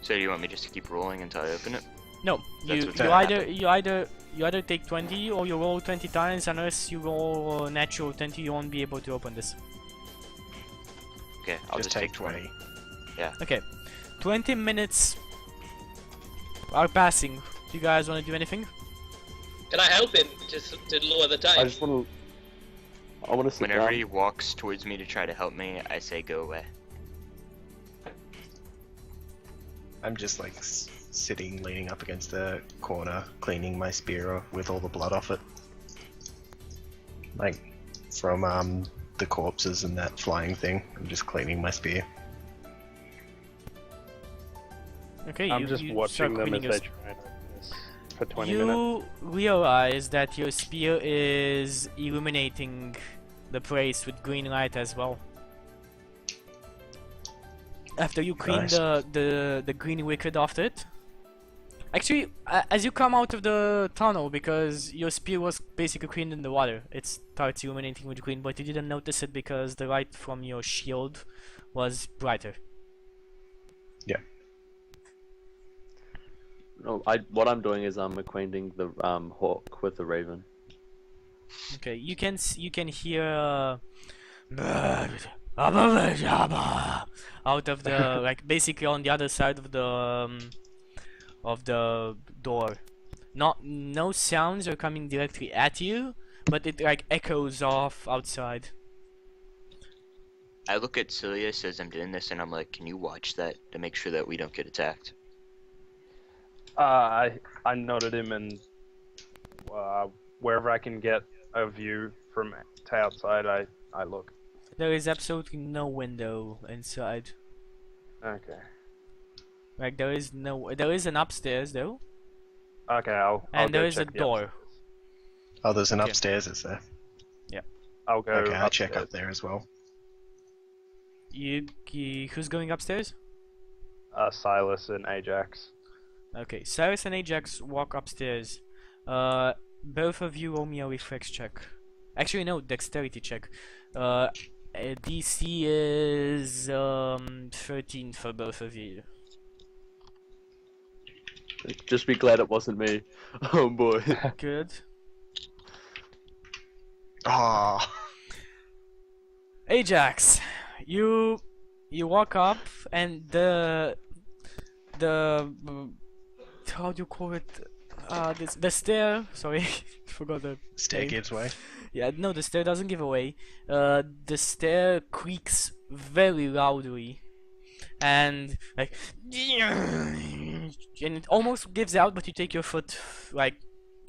So you want me just to keep rolling until I open it? No, That's you what's you gonna either happen. you either take 20 or you roll 20 times. Unless you roll natural 20, you won't be able to open this. Okay, I'll just take 20. Okay, 20 minutes are passing. Do you guys want to do anything? Can I help him to lower the I time? just want I want to sit Whenever down. he walks towards me to try to help me, I say go away. I'm just like sitting, leaning up against the corner, cleaning my spear with all the blood off it. Like, from the corpses and that flying thing. I'm just cleaning my spear. Okay, I'm you, just you watching start them as cleaning they your try and open this for 20 minutes. You realize that your spear is illuminating the place with green light as well. After you clean Nice. the green liquid off it. Actually, as you come out of the tunnel, because your spear was basically cleaned in the water, it starts illuminating with green, but you didn't notice it because the light from your shield was brighter. No, what I'm doing is I'm acquainting the hawk with the raven. Okay, you can hear out of the like basically on the other side of the door. No sounds are coming directly at you, but it like echoes off outside. I look at Silius as I'm doing this and I'm like, can you watch that to make sure that we don't get attacked? I nodded him, and wherever I can get a view from to outside, I look. There is absolutely no window inside. Okay. Like there is no. There is an upstairs though, Okay, I'll and go there is a check the door. upstairs. Oh, there's an Okay. upstairs, is there? I'll go Okay, I upstairs. check up there as well. Who's going upstairs? Silas and Ajax. Okay, Cyrus and Ajax walk upstairs. Both of you roll me a reflex check. Actually, no, dexterity check. DC is 13 for both of you. Just be glad it wasn't me. Oh boy. Good. Oh, Ajax, you walk up and the how do you call it? The stair. Sorry, forgot the stair name. gives way. Yeah, no, the stair doesn't give away. The stair creaks very loudly, and like, and it almost gives out, but you take your foot like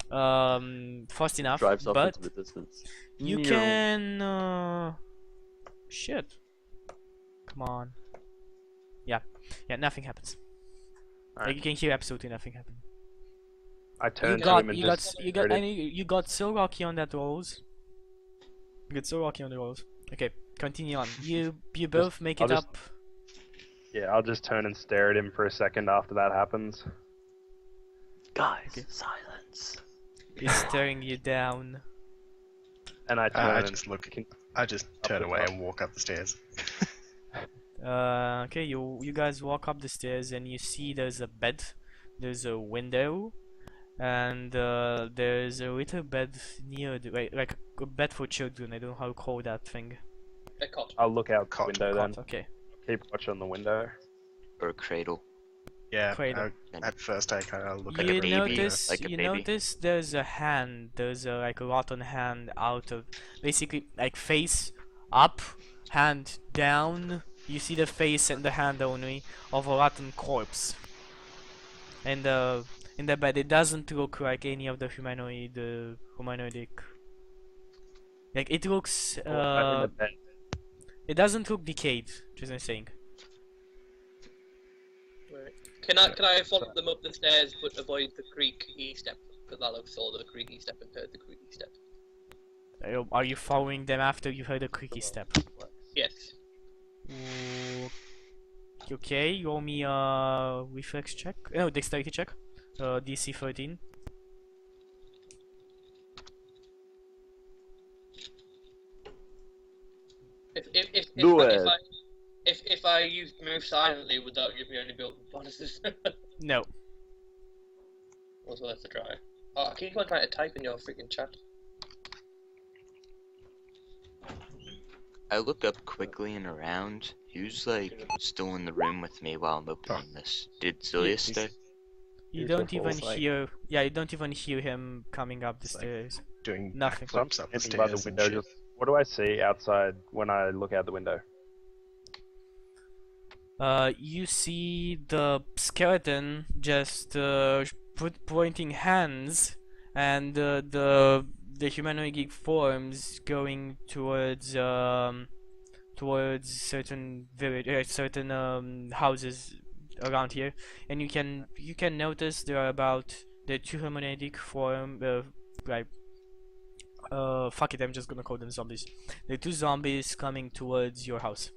fast enough. Drives off but into the distance. you Meow. can shit. Come on. Yeah, nothing happens. Like Alright. you can hear absolutely nothing happen. I turn You to him got, and you got, just you got, ready. you got so lucky on that rolls. You got so lucky on the rolls. Okay, continue on. You both make I'll it just- up. Yeah, I'll just turn and stare at him for a second after that happens. Guys, Okay. silence. He's staring you down. And I turn I and just look. can- I just turn the away top. and walk up the stairs. Okay, you guys walk up the stairs and you see there's a bed, there's a window, and there's a little bed near the like a bed for children. I don't know how to call that thing. A cot. I'll look out the Cot. window then. Cot, okay. Keep watch on the window. Or a cradle. Yeah. Cradle. At first, I kind of look Like at a You the baby, notice, like a you baby. notice there's a hand, there's a like a rotten hand out of, basically like face up, hand down. You see the face and the hand only of a rotten corpse. And in the bed, it doesn't look like any of the humanoidic. Like it looks, In the bed. it doesn't look decayed. Just I'm saying. Right. Can I follow them up the stairs but avoid the creaky step? Because Alex saw the creaky step and heard the creaky step. Are you following them after you heard a creaky step? Yes. Okay, roll me a reflex check. No, dexterity check. DC 13. Do it. If I used move silently, would that give me any built bonuses? No. Also, that's a try. Oh, I keep on trying to type in your freaking chat. I look up quickly and around. Who's like still in the room with me while I'm opening this? Did Zilius stay? You Use don't the even force, like- hear. Yeah, you don't even hear him coming up the It's like- stairs. doing Nothing. So I'm backflips up the standing by the stairs and window. shit. Just, what do I see outside when I look out the window? You see the skeleton just pointing hands, and the humanoid forms going towards certain village, certain houses around here, and you can notice there are two humanoid form like fuck it, I'm just gonna call them zombies. There are two zombies coming towards your house.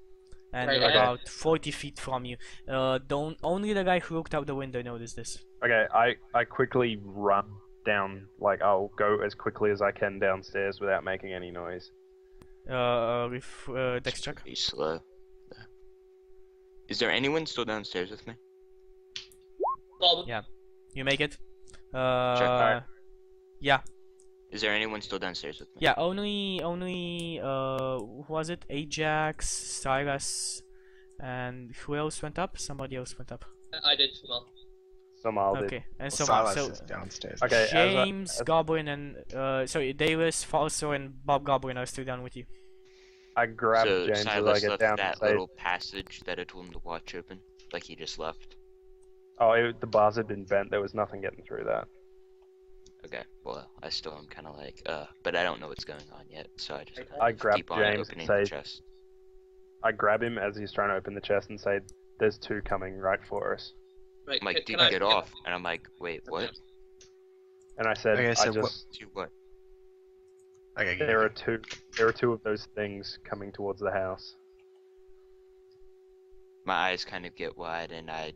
And Right, they're okay. about 40 feet from you. Don't only the guy who looked out the window noticed this. Okay, I quickly run down. Like I'll go as quickly as I can downstairs without making any noise. With dex check. Pretty slow. Is there anyone still downstairs with me? Bob, Yeah. You make it. Alright. Yeah. Is there anyone still downstairs with me? Yeah. Only who was it? Ajax, Cyrus, and who else went up? Somebody else went up. I did well. Somehow did. Okay. And Well, so on. Silas So is downstairs. Okay, James, Goblin, and sorry, Davis, Falso, and Bob Goblin are still down with you. I grab So James as I Silas get left down and that say, little passage that I told him to watch open, like he just left. "Oh, the bars had been bent. There was nothing getting through that." Okay, well, I still am kind of like, but I don't know what's going on yet, so I just I grab keep on James and opening say, the chest. I grab him as he's trying to open the chest and say, "There's two coming right for us." Right. I'm like, can dude, I get off. And I'm like, wait, what? And I said, Okay, so "I just Two what? Okay, there are two of those things coming towards the house." My eyes kind of get wide, and I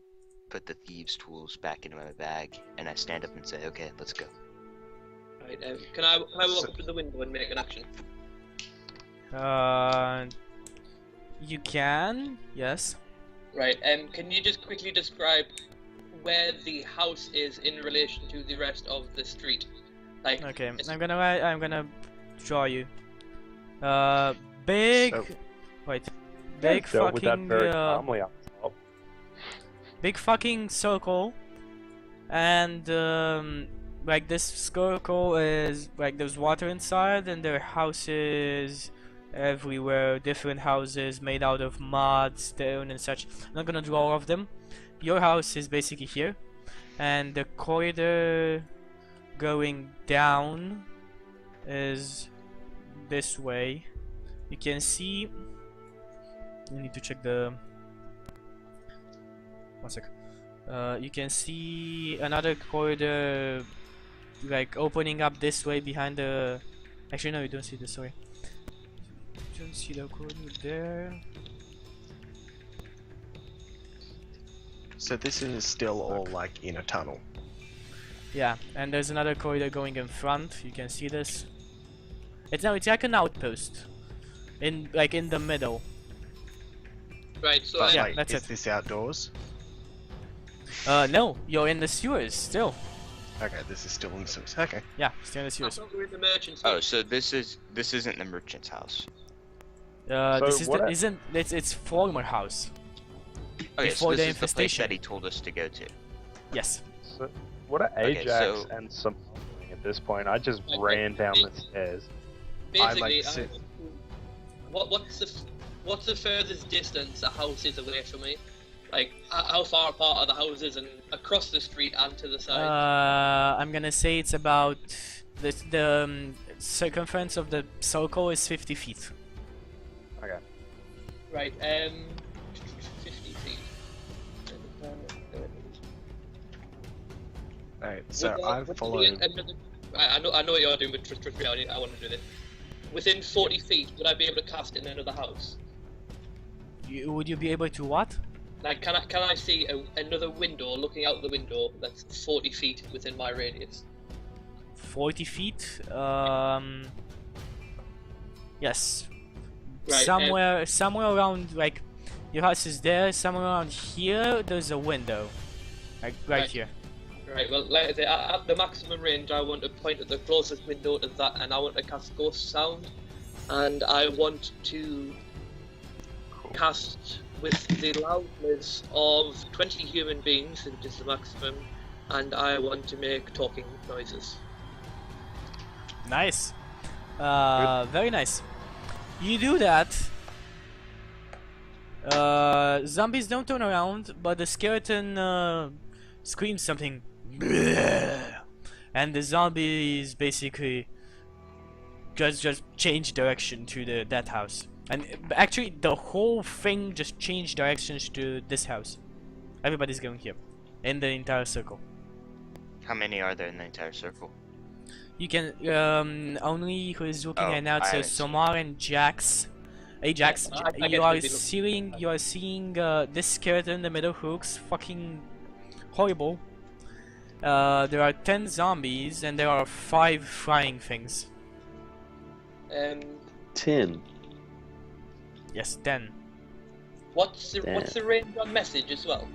put the thieves' tools back into my bag, and I stand up and say, okay, let's go. Right. Can I walk up to the window and make an action? You can, yes. Right. Can you just quickly describe where the house is in relation to the rest of the street? Like. Okay, I'm gonna draw you. Big. So- Wait. Big Dealt with that fucking. very calmly up top. Big fucking circle, and like this circle is like there's water inside, and there are houses everywhere, different houses made out of mud, stone, and such. I'm not gonna draw all of them. Your house is basically here, and the corridor going down is this way. You can see. You need to check the. One sec. You can see another corridor, like opening up this way behind the. Actually, no, you don't see this. Sorry. You don't see the corridor there. So this is still all like in a tunnel. Yeah, and there's another corridor going in front. You can see this. It's like an outpost, in the middle. Right. So. But yeah, like, that's is it. this outdoors? No, you're in the sewers still. Okay, this is still in the sewers. Okay. Yeah, still in the I sewers. thought we were in the merchant's. Oh, so this isn't the merchant's house. This is what I- isn't it's former house. Okay, Before so the this is the place infestation. that he told us to go to. Yes. So, what are Okay, Ajax so- and some doing at this point? I just Like, ran down the stairs. Basically, sit- what's the furthest distance a house is away from me? Like, how far apart are the houses and across the street and to the side? I'm gonna say it's about the circumference of the circle is 50 feet. Okay. Right. 50 feet. Alright, so Would I there be follow. another- I know what you're doing, but trust me, I want to do this. Within 40 feet, would I be able to cast it in another house? Would you be able to what? Like, can I see another window looking out the window that's 40 feet within my radius? 40 feet? Yes. Right, Somewhere around, like, your house is there, somewhere around here, there's a window. Like, right Right. here. Right, well, like I say, at the maximum range, I want to point at the closest window to that, and I want to cast Ghost Sound, and I want to cast with the loudness of 20 human beings, which is the maximum, and I want to make talking noises. Nice. Very nice. You do that. Zombies don't turn around, but the skeleton screams something. And the zombies basically just change direction to that house. And actually, the whole thing just changed directions to this house. Everybody's going here, in the entire circle. How many are there in the entire circle? You can only who is looking Oh, right now. I So haven't seen Somar and Ajax, I you guess are maybe seeing this skeleton in the middle who looks fucking horrible. There are 10 zombies and there are 5 flying things. 10. Yes, 10. What's the range on message as well?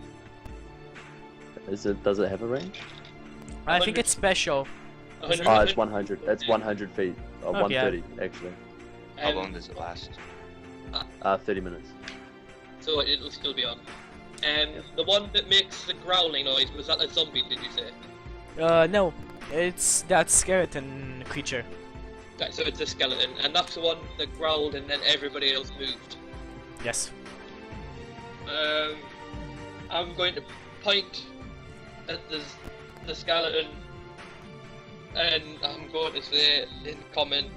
Does it have a range? I think it's special. 100 Oh, it's 100. That's 100 feet. Okay. 130 actually. How long does it last? 30 minutes. So it'll still be on. The one that makes the growling noise, was that a zombie, did you say? No, it's that skeleton creature. Right, so it's a skeleton, and that's the one that growled and then everybody else moved. Yes. I'm going to point at the skeleton, and I'm going to say in comment,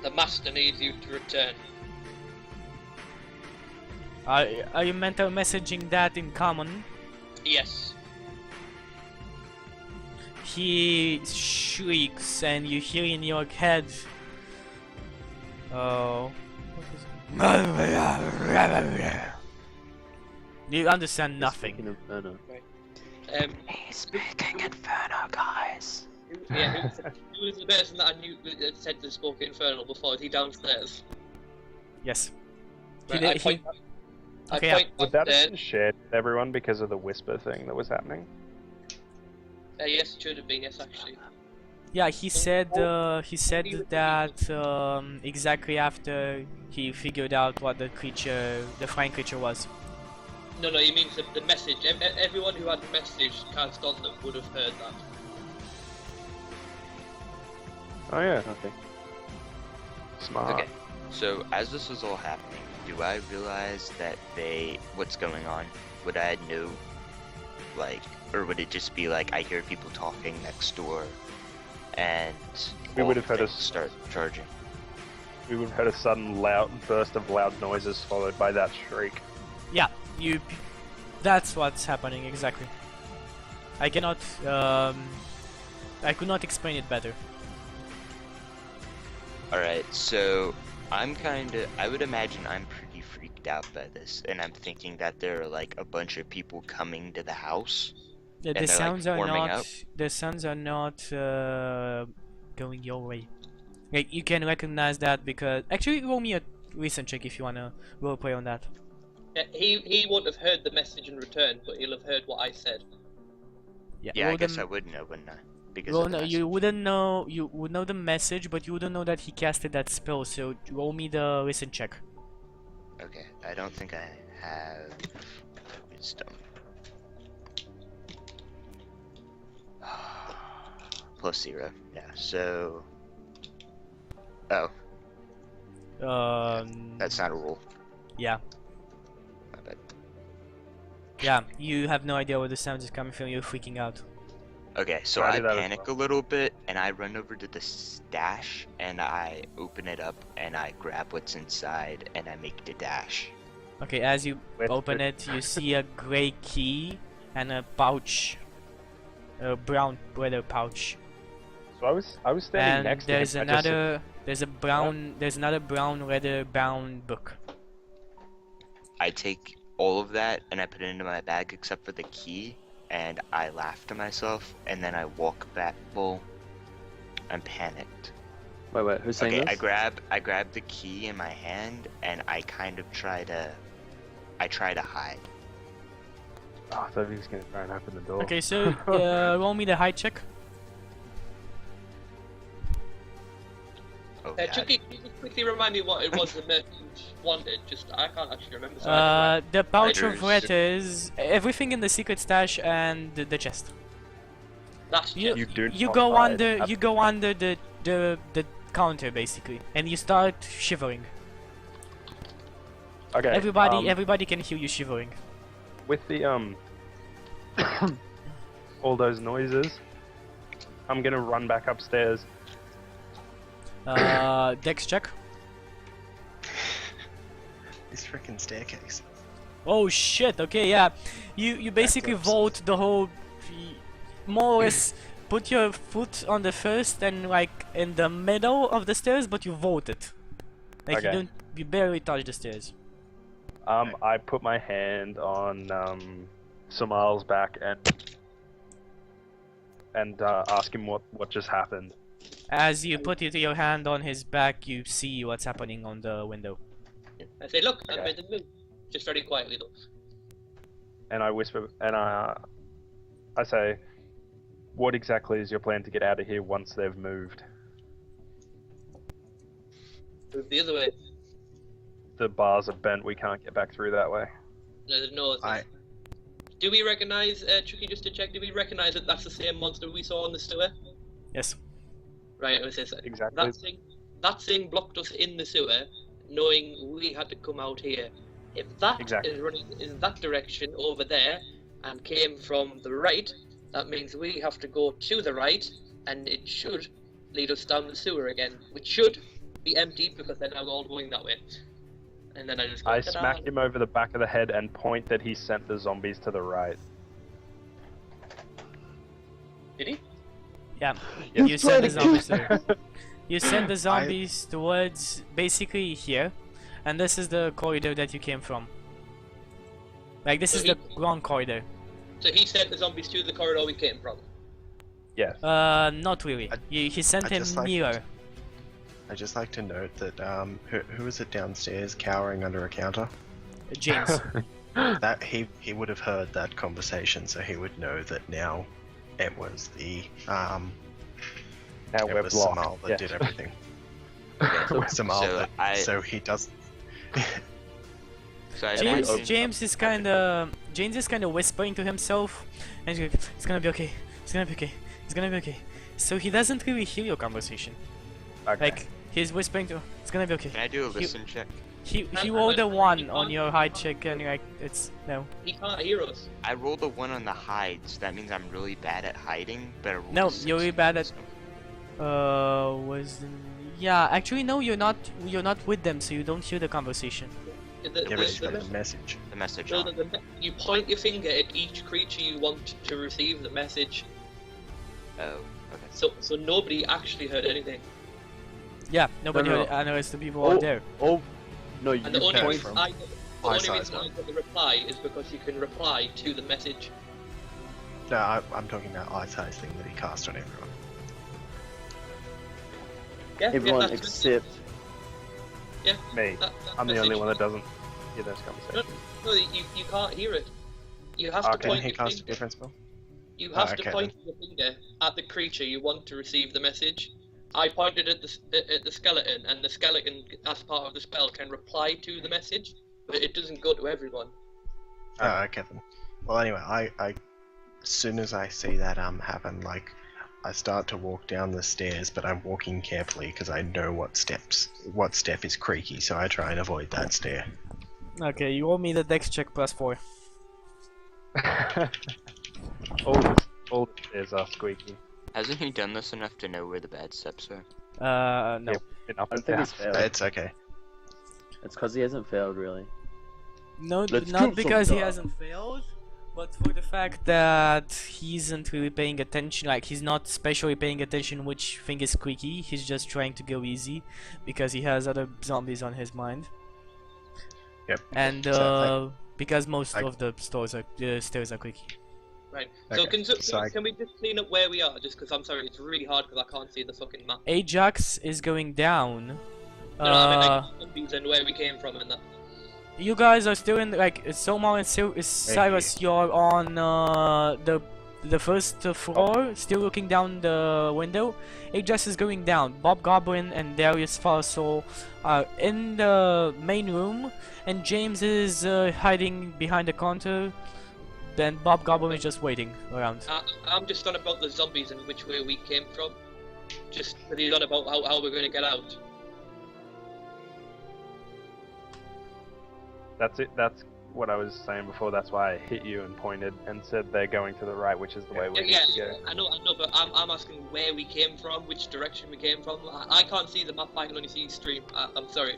the master needs you to return. Are you mental messaging that in common? Yes. He shrieks and you hear in your head. Oh. You understand nothing. Speaking Inferno. He's speaking Inferno, guys. Yeah, who was the person that I knew that said the spoke Infernal before? Is he downstairs? Yes. Right, He- I he- point, I okay, point Would that have downstairs. been shared with everyone because of the whisper thing that was happening? Yes, it should have been, yes, actually. Yeah, he said that exactly after he figured out what the creature, the flying creature was. No, he means the message. Everyone who had the message cast on them would have heard that. Oh yeah, Okay. smart. Okay, so as this was all happening, do I realize that what's going on? Would I know, like, or would it just be like I hear people talking next door, and We all would have the heard things us- start charging? We would have heard a sudden loud burst of loud noises followed by that shriek. Yeah, that's what's happening exactly. I cannot, I could not explain it better. Alright, so I would imagine I'm pretty freaked out by this, and I'm thinking that there are like a bunch of people coming to the house. The And they're, like, sounds are warming not. up? The sounds are not going your way. Like you can recognize that because actually roll me a recent check if you wanna roleplay on that. Yeah, he won't have heard the message in return, but he'll have heard what I said. Yeah, I roll guess them- I would know, wouldn't I? Because Roll of the no, message. you wouldn't know. You would know the message, but you wouldn't know that he casted that spell. So roll me the listen check. Okay, I don't think I have wisdom. +0. Yeah, so. Oh, that's not a roll. Yeah. My bad. Yeah. You have no idea where the sound is coming from. You're freaking out. Okay, so I I do that as panic a little bit and I run over to the stash and I open it up and I grab what's inside and I make the dash. Okay. As you Wait, open wait. it, you see a gray key and a pouch, a brown leather pouch. So I was standing And next to there's him. I just- there's another brown leather bound book. I take all of that and I put it into my bag except for the key and I laugh to myself and then I walk back. Well, I'm panicked. Wait, who's saying Okay, this? I grab the key in my hand and I kind of try to hide. Oh, I thought he was gonna try and open the door. Okay, so roll me the hide check. Oh, God. Chucky, can you just quickly remind me what it was the merchant wanted? Just, I can't actually remember. So The pouch of Letters. letters, everything in the secret stash, and the chest. that's You, You do you not go hide. under you go under the counter basically, and you start shivering. Okay. Everybody can hear you shivering. With the all those noises, I'm gonna run back upstairs. Dex check. This freaking staircase. Oh shit! Okay, yeah. You basically Backflips. vault the whole, more or less. Put your foot on the first and like in the middle of the stairs, but you vault it. Like Okay. you barely touch the stairs. I put my hand on Samal's back and ask him what just happened. As you put your hand on his back, you see what's happening on the window. I say, look, I Okay. made the move. Just very quietly though. And I whisper and I say, "What exactly is your plan to get out of here once they've moved?" Move the other way. The bars are bent. We can't get back through that way. No, there's no. Do we recognize, Chucky, just to check, do we recognize that that's the same monster we saw in the sewer? Yes. Right, I was saying, Exactly. that thing blocked us in the sewer, knowing we had to come out here. If that Exactly. is running in that direction over there and came from the right, that means we have to go to the right, and it should lead us down the sewer again, which should be empty because they're now all going that way. And then I just go, I "Ta-da." smack him over the back of the head and point that he sent the zombies to the right. Did he? Yeah, Yeah. you send the zombies there. You send the zombies towards basically here, and this is the corridor that you came from. Like this So is he- the wrong corridor. So he sent the zombies to the corridor we came from. Yes. Not really. He sent I him just like- nearer. I'd just like to note that who is it downstairs cowering under a counter? James. That he would have heard that conversation, so he would know that now it was the Now it we're was blocked. Samal that Yes. did everything. Okay. Samal, So I- so he does. So I James, imagine- James is kind of whispering to himself, and he's like, "It's gonna be okay. It's gonna be okay. It's gonna be okay." So he doesn't really hear your conversation. Okay. Like he's whispering to, "It's gonna be okay." Can I do a listen check? He rolled a 1 on your hide check, and you're like, "It's no." He can't hear us. I rolled a 1 on the hides. That means I'm really bad at hiding, but I rolled No, a 6 you're really on bad this. Yeah, actually no, you're not with them, so you don't hear the conversation. Yeah, but he's got a message. The message No, on. you point your finger at each creature you want to receive the message. Oh, okay. So nobody actually heard anything. Yeah, nobody no. heard it, unless the people out there. Oh, no, you And the only point reason from I got, the only size reason I one. got the reply is because you can reply to the message. No, I'm talking about eye-size thing that he cast on everyone. Yeah, everyone that's except Me. that I'm the only message. one that doesn't hear those conversations. No, you can't hear it. You have to Okay. Didn't point he your cast a finger. different spell? You Oh, have to okay, point your finger at the creature you want to receive the message. I pointed at the skeleton, and the skeleton, as part of the spell, can reply to the message, but it doesn't go to everyone. Oh, okay then. Well, anyway, I as soon as I see that happen, like, I start to walk down the stairs, but I'm walking carefully because I know what step is creaky, so I try and avoid that stair. Okay, you owe me the dex check +4. all the stairs are squeaky. Hasn't he done this enough to know where the bad steps are? No. Yep, been up I and think down. he's failed. It's okay. It's because he hasn't failed, really. No, Let's not kill because some he guy. hasn't failed, but for the fact that he isn't really paying attention, like he's not specially paying attention which thing is squeaky, he's just trying to go easy because he has other zombies on his mind. Yep. And So because most I- of the stairs are squeaky. Right. So Okay, so I- can we just clean up where we are? Just because I'm sorry, it's really hard because I can't see the fucking map. Ajax is going down. No, I mean, like, zombies and where we came from and that. You guys are still in like Soma and Cyrus. You're on the first floor, still looking down the window. Ajax is going down. Bob Goblin and Darius Farsoul are in the main room, and James is hiding behind the counter. Then Bob Goblin is just waiting around. I'm just on about the zombies and which way we came from. Just because he's on about how we're going to get out. That's it. That's what I was saying before. That's why I hit you and pointed and said they're going to the right, which is the way we need to go. I know, but I'm asking where we came from, which direction we came from. I can't see the map, I can only see stream. I'm sorry.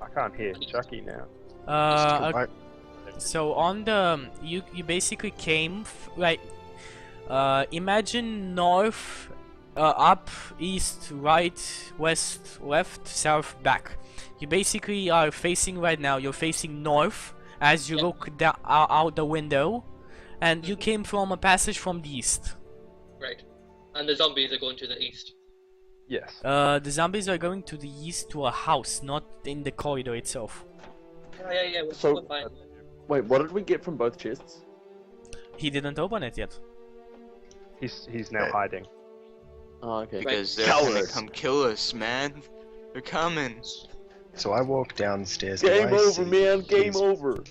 I can't hear Chucky now. I- So on the you basically came like imagine north, up, east, right, west, left, south, back. You basically are facing right now. You're facing north as you Yeah. look down out the window, and you came from a passage from the east. Right. And the zombies are going to the east. Yes. The zombies are going to the east to a house, not in the corridor itself. Yeah, So- we're fine. Wait, what did we get from both chests? He didn't open it yet. He's now Right. hiding. Oh, okay. Because they're gonna Cowards. come kill us, man. They're coming. So I walk downstairs. Game do I over, see man. Game his- over.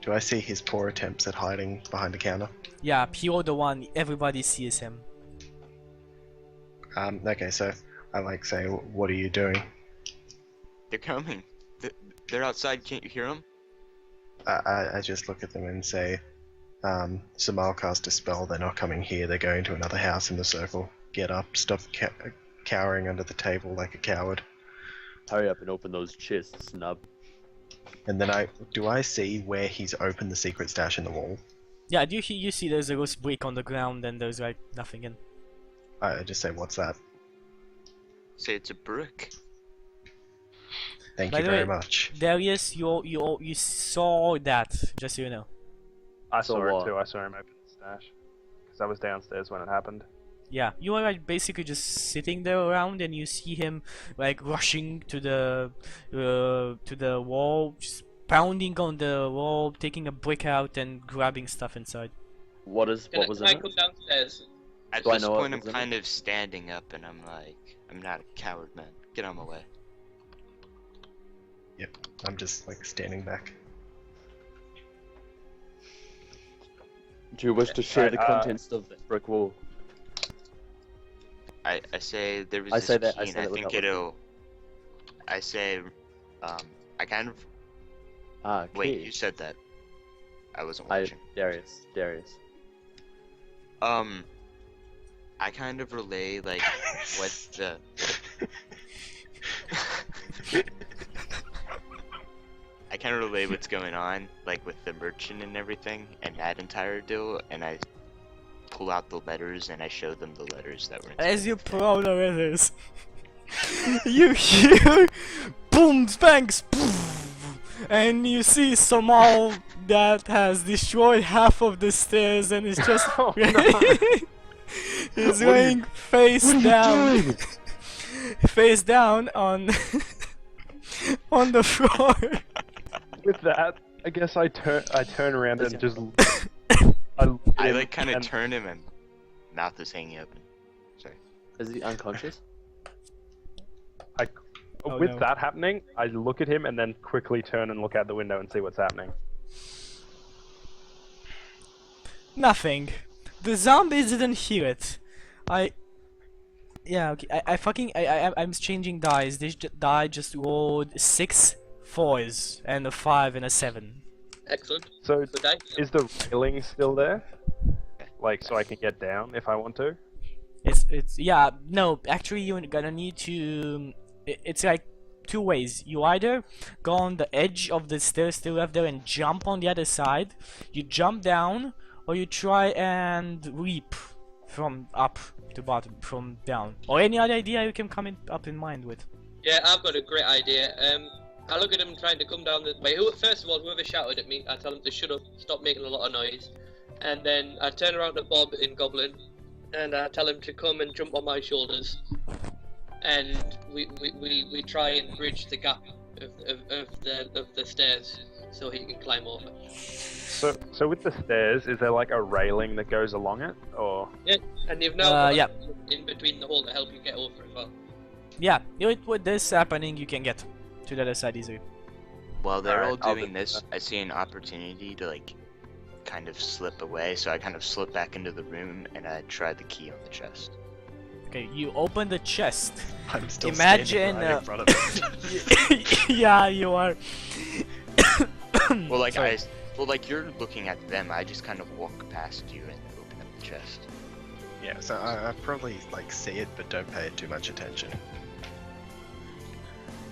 Do I see his poor attempts at hiding behind the counter? Yeah, you're the one. Everybody sees him. Okay, so I like say, what are you doing? They're coming. They're outside. Can't you hear them? I just look at them and say, Samal cast a spell. They're not coming here. They're going to another house in the circle. Get up. Stop cowering under the table like a coward. Hurry up and open those chests, snub. And then do I see where he's opened the secret stash in the wall? Yeah, you see there's a loose brick on the ground and there's like nothing in. I just say, what's that? Say it's a brick. Thank By you the very way, much. Darius, you saw that, just so you know. I So saw what? it too. I saw him open the stash because I was downstairs when it happened. Yeah, you are like basically just sitting there around, and you see him like rushing to the wall, just pounding on the wall, taking a brick out and grabbing stuff inside. What was Can in I it? come downstairs? At Do I this know what point, I'm was in it? kind of standing up, and I'm like, I'm not a coward, man. Get on my way. Yep, I'm just like standing back. Do you wish to share the Right, contents of that brick wall? I say there was I this say that- key, I and say I that think without it'll. I say, I kind of. Ah, Wait, key. you said that. I wasn't I watching. Darius. I kind of relay like what the. I kind of relay what's going on, like with the merchant and everything, and that entire deal, and I pull out the letters and I show them the letters that were inside. As you pull out the letters, you hear boom, bangs, poof, and you see Samal that has destroyed half of the stairs and is just Oh, no. he's laying face down, face down on on the floor. With that, I guess I turn around and just. I like kind of turn him and mouth is hanging open. Sorry. Is he unconscious? Oh, with no. that happening, I look at him and then quickly turn and look out the window and see what's happening. Nothing. The zombies didn't hear it. Yeah, okay. I'm changing dice. This die just rolled 6 4s and a 5 and a 7. Excellent. So, Good day. is the railing still there? Like, so I can get down if I want to? It's yeah, no, actually you're gonna need to it's like 2 ways. You either go on the edge of the stairs still left there and jump on the other side, you jump down, or you try and leap from up to bottom, from down. Or any other idea you can come up in mind with. Yeah, I've got a great idea. I look at him trying to come down the way. First of all, whoever shouted at me, I tell him to shut up, stop making a lot of noise. And then I turn around to Bob in Goblin, and I tell him to come and jump on my shoulders. And we try and bridge the gap of the stairs so he can climb over. So with the stairs, is there like a railing that goes along it, or? Yeah, and you've now got yeah. in between the hole to help you get over as well. Yeah, with this happening you can get to the other side easily. While they're Alright, all I'll doing do this, that. I see an opportunity to like kind of slip away, so I kind of slip back into the room and I try the key on the chest. Okay, you open the chest. I'm still Imagine, standing right in front of it. Yeah, you are. Well, like Sorry. you're looking at them. I just kind of walk past you and open up the chest. Yeah, so I probably like see it, but don't pay it too much attention.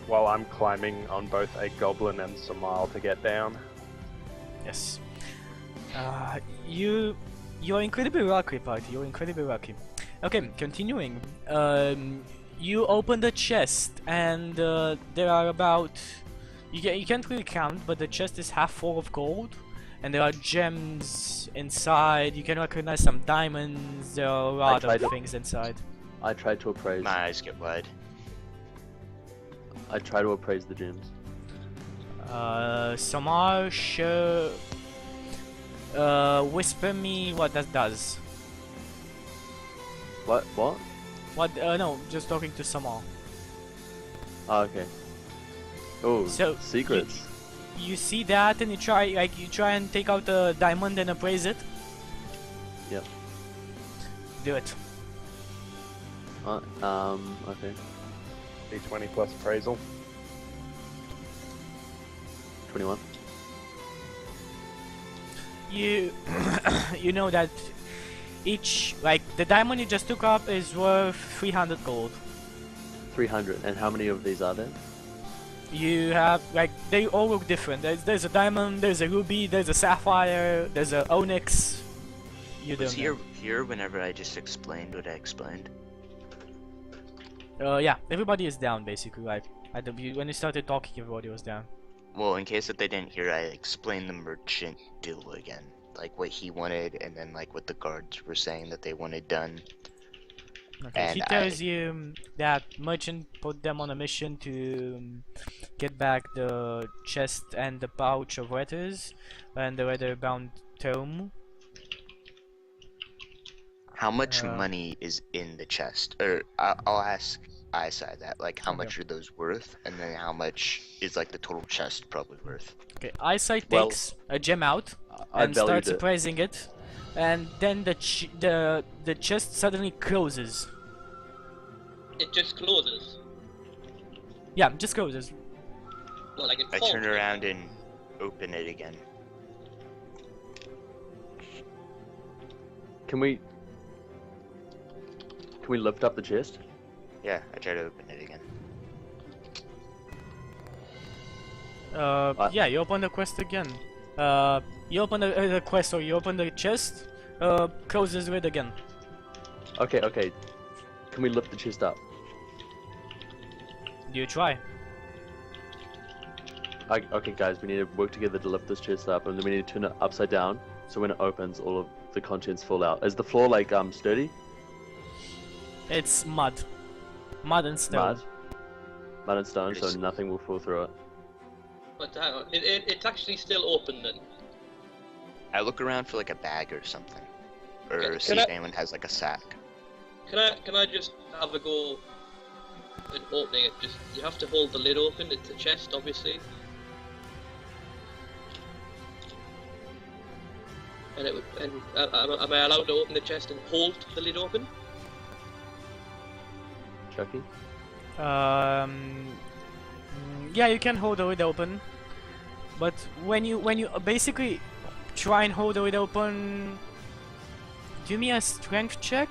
While I'm climbing on both a goblin and Samal to get down. Yes. You're incredibly lucky, party. You're incredibly lucky. Okay, continuing. You open the chest, and there are about you can't really count, but the chest is half full of gold, and there are gems inside. You can recognize some diamonds. There are a lot tried of to- things inside. I tried to appraise. My eyes get wide. I try to appraise the gems. Samar, show. Whisper me what that does. What? What? What? No, just talking to Samar. Ah, okay. Oh, So, secrets. You see that, and you try and take out a diamond and appraise it. Yep. Do it. Okay. D20 plus appraisal. 21. You you know that each the diamond you just took up is worth 300 gold. 300. And how many of these are there? You have like they all look different. There's a diamond, there's a ruby, there's a sapphire, there's a onyx. You Was don't know. here whenever I just explained what I explained? Yeah, everybody is down basically. Like when you started talking, everybody was down. Well, in case that they didn't hear, I explained the merchant deal again. Like what he wanted, and then like what the guards were saying that they wanted done. Okay, And he tells you that merchant put them on a mission to get back the chest and the pouch of letters and the leather-bound tome. How much Uh, money is in the chest? Or I'll ask Isai that. Like, how Okay. much are those worth? And then how much is like the total chest probably worth? Okay, Eyesight Well, takes a gem out I and valued starts it. appraising it, and then the chest suddenly closes. It just closes. Yeah, just closes. Well, like it I falls. turn around and open it again. Can we lift up the chest? Yeah, I try to open it again. Yeah, you open the quest again. You open the quest, or you open the chest, closes it again. Okay, okay. Can we lift the chest up? You try. Okay, guys, we need to work together to lift this chest up, and then we need to turn it upside down, so when it opens, all of the contents fall out. Is the floor like sturdy? It's mud. Mud and stone. Mud and stone, so Pretty s- nothing will fall through it. But hang on, it's actually still open then. I look around for like a bag or something, or Can see I- if anyone has like a sack. Can I just have a go at opening it? Just you have to hold the lid open. It's a chest, obviously. And am I allowed to open the chest and hold the lid open? Chucky? Yeah, you can hold the lid open, but when you basically try and hold the lid open, do me a strength check.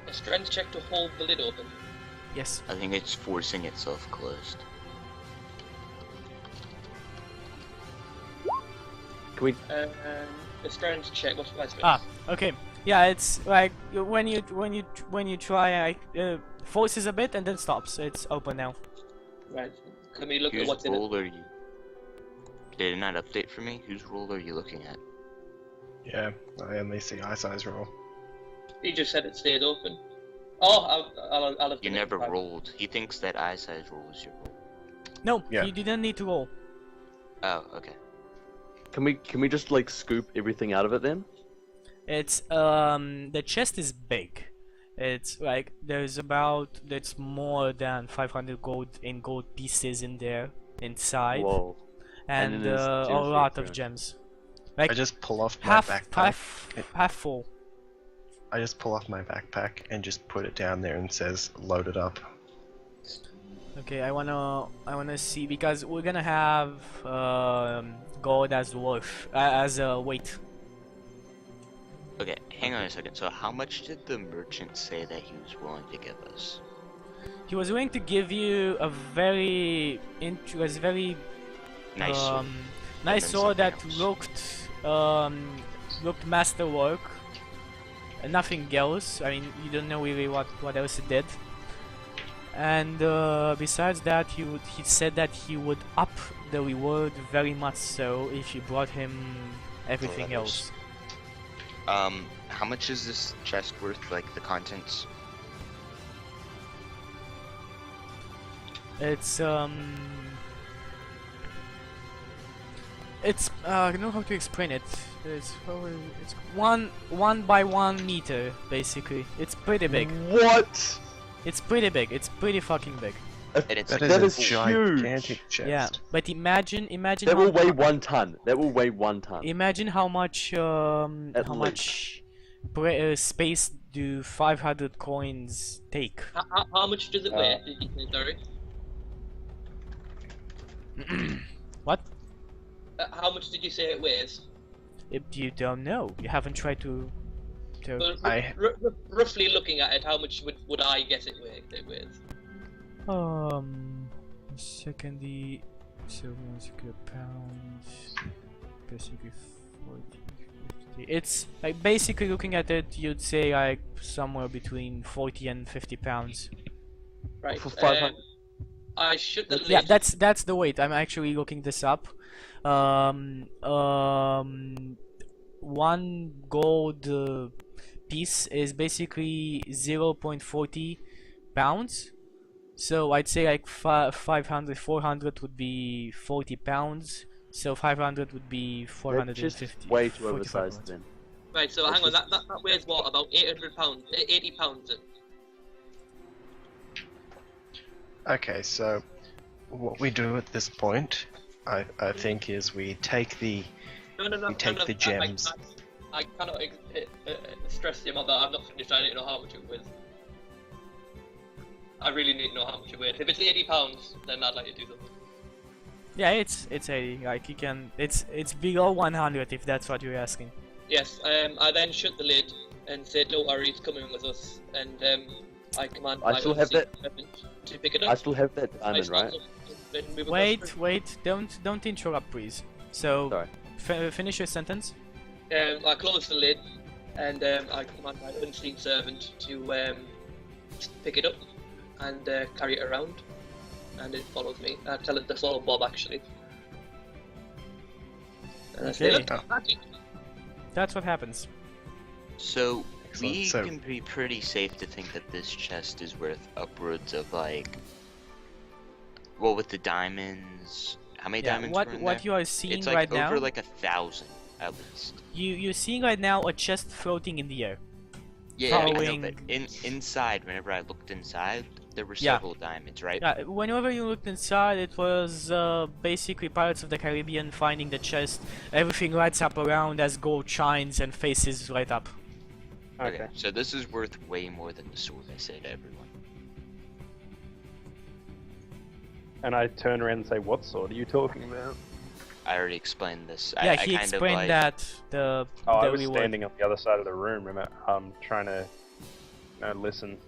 A strength check to hold the lid open. Yes. I think it's forcing itself closed. Can we? The strength check. What's my strength? Ah, okay. Yeah, it's like when you try, forces a bit and then stops. It's open now. Right. Can we look at Whose what's in it? roll are you? Did it not update for me? Whose roll are you looking at? Yeah, I only see Isai's roll. He just said it stayed open. Oh, I'll have You to never make- rolled. He thinks that Isai's roll is your roll. No, Yeah. you didn't need to roll. Oh, okay. Can we just like scoop everything out of it then? It's the chest is big. It's like there's more than 500 gold pieces in there inside, Whoa. And and then there's a gems for lot of throwing. gems. I Like just pull off my half backpack. half full. I just pull off my backpack and just put it down there and says load it up. Okay, I wanna see, because we're gonna have gold as weight. Okay, hang on a second. So how much did the merchant say that he was willing to give us? He was willing to give you a very Nice. sword. nice then sword that something else. looked masterwork. And nothing else. I mean, you don't know really what else it did. And besides that, he said that he would up the reward very much so if you brought him everything letters. else. How much is this chest worth? Like the contents? It's I don't know how to explain it. It's one by 1 meter basically. It's pretty big. What? It's pretty big. It's pretty fucking big. And it's That That is is a gigantic chest. Yeah, but imagine That how will weigh 1 ton. That will weigh 1 ton. imagine how much space do 500 coins take? How much does it weigh? Did you say, sorry? What? How much did you say it weighs? If you don't know, you haven't tried to. Well, I- roughly looking at it, how much would I guess it weighs? Secondly, 7 pounds. Basically 40, 50. It's like basically looking at it, you'd say like somewhere between 40 and 50 pounds. Right. For 500. I should the lid. Yeah, that's the weight. I'm actually looking this up. One gold piece is basically 0.40 pounds. So I'd say like 500, 400 would be 40 pounds. So 500 would be That's 450. just way too 45 oversized pounds. then. Right. So hang on. That weighs what? About 800 pounds. 80 pounds. Okay, so what we do at this point, I think, is we take the No. We take the gems. I cannot stress the amount that I'm not finished. I need to know how much it weighs. I really need to know how much it weighs. If it's 80 pounds, then I'd like to do something. Yeah, it's 80. Like you can, it's below 100 if that's what you're asking. Yes. I then shut the lid and say, "Don't worry, it's coming with us." And I command I my still have unseen servant to pick it up. I still have that I diamond, start right? then move across the Wait, don't interrupt, please. So Sorry. finish your sentence. room. I close the lid and I command my unseen servant to pick it up and carry it around. And it follows me. I tell it to follow Bob actually. And I say, Okay. "Look, magic." That's what happens. So Excellent. we So- can be pretty safe to think that this chest is worth upwards of like, well, with the diamonds. How many Yeah, diamonds what were in what there? you are seeing It's like right over now, like 1,000 at least. you're seeing right now a chest floating in the air. Yeah, I know, Following- but inside, whenever I looked inside, there were Yeah. several diamonds, right? Whenever you looked inside, it was basically Pirates of the Caribbean finding the chest. Everything lights up around as gold shines and faces light up. Okay. So this is worth way more than the sword I say to everyone. And I turn around and say, "What sword are you talking about?" I already explained this. Yeah, I he kind explained of like, that the Oh, I the was reward. standing on the other side of the room, trying to listen,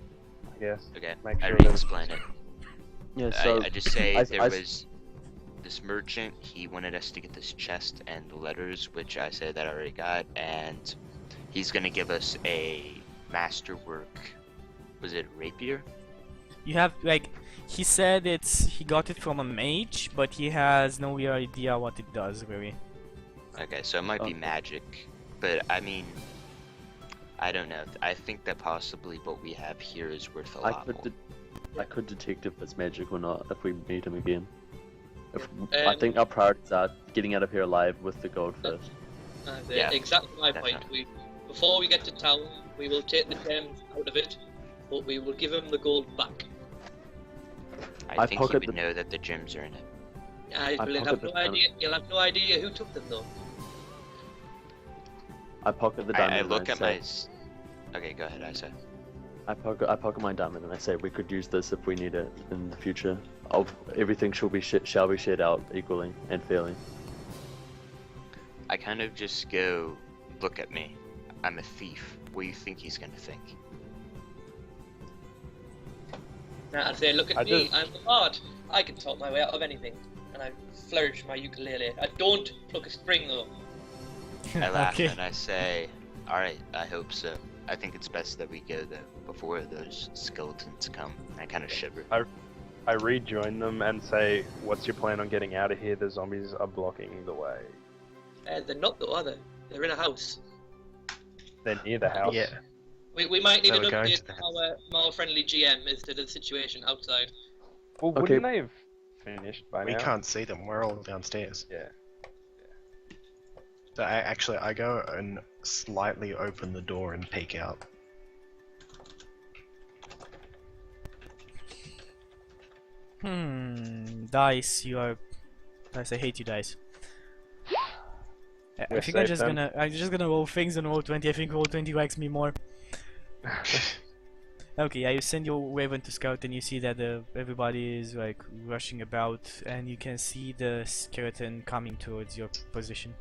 I guess. Okay, Make I sure that- re-explain it. Yeah, so I just say I- there I- was this merchant. He wanted us to get this chest and the letters, which I said that I already got, and he's gonna give us a masterwork. Was it rapier? You have like he said he got it from a mage, but he has no real idea what it does really. Okay, so it might be Okay. magic, but I mean, I don't know. I think that possibly what we have here is worth a lot more. I could detect if it's magic or not if we meet him again. I Um, think our priorities are getting out of here alive with the gold first. Yeah, exactly my point. definitely. Before we get to town, we will take the gems out of it, but we will give him the gold back. I I think he pocket would the- know that the gems are in it. I will pocket have the no diamond. idea. You'll have no idea who took them though. I pocket the diamond. I and look at say, my. Okay, go ahead. I said. I pocket my diamond and I say we could use this if we need it in the future. Everything shall be shared out equally and fairly. I kind of just go, look at me. I'm a thief. What do you think he's gonna think? I say, look at I me. just- I'm the bard. I can talk my way out of anything. And I flourish my ukulele. I don't pluck a string though. I laugh Okay. and I say, alright, I hope so. I think it's best that we go though, before those skeletons come. I kind of shiver. I rejoin them and say, "What's your plan on getting out of here? The zombies are blocking the way. They're not though, are they? They're in a house. They're near the house." Yeah. We might need So an we're going update to the from our more friendly GM as to the situation outside. Well, Okay. wouldn't they have finished by We now? can't see them. We're all downstairs. Yeah. So I go and slightly open the door and peek out. Dice, you are. Dice, I hate you, dice. I We're think I'm safe just then. gonna roll things on roll 20. I think roll 20 likes me more. Okay, yeah, you send your Raven to scout and you see that everybody is like rushing about and you can see the skeleton coming towards your position.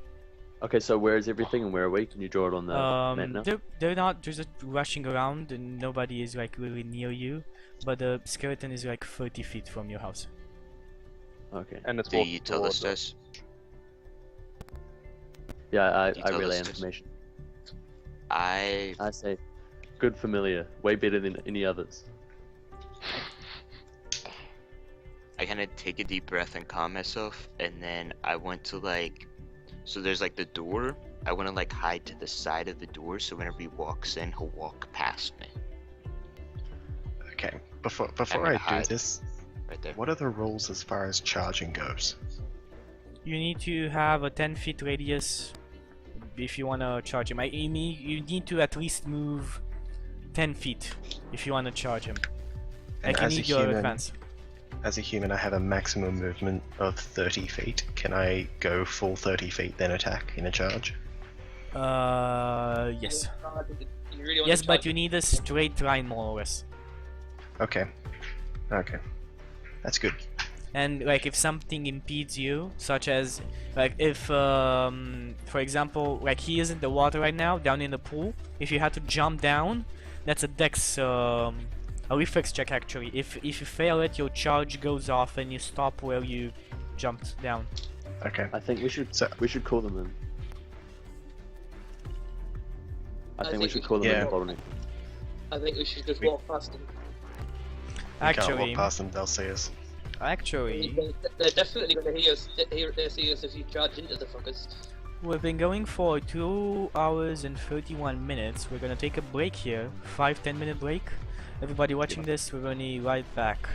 Okay, so where is everything and where are we? Can you draw it on the map now? They're not just rushing around and nobody is like really near you, but the skeleton is like 30 feet from your house. Okay. and it's Do walking you tell us towards us. this? Yeah, You I tell relay us this. information. I I say, good familiar, way better than any others. kind of take a deep breath and calm myself, and then I want to like, so there's like the door. I want to like hide to the side of the door, so whenever he walks in, he'll walk past me. Okay. Before gonna I do hide. this, Right there. what are the rules as far as charging goes? You need to have a 10 feet radius if you want to charge him. You need to at least move 10 feet if you want to charge him. And Like you as a need your human, advance. as a human, I have a maximum movement of 30 feet. Can I go full 30 feet then attack in a charge? Yes. You really want Yes, to but charge you him? need a straight line more or less. Okay. Okay. That's good. And like if something impedes you, such as like if for example like he is in the water right now down in the pool, if you had to jump down, that's a dex a reflex check actually. If you fail it, your charge goes off and you stop where you jumped down. Okay. I think we should So- call them in. I think we think should we call them should- in Yeah. bottleneck. I think we should just We- walk past them. We can't Actually, walk past them, they'll see us. They're definitely going to hear us. They see us if you charge into the fuckers. we've been going for 2 hours and 31 minutes. We're gonna take a break here, 5-10 minute break. Everybody watching this, we're gonna be right back.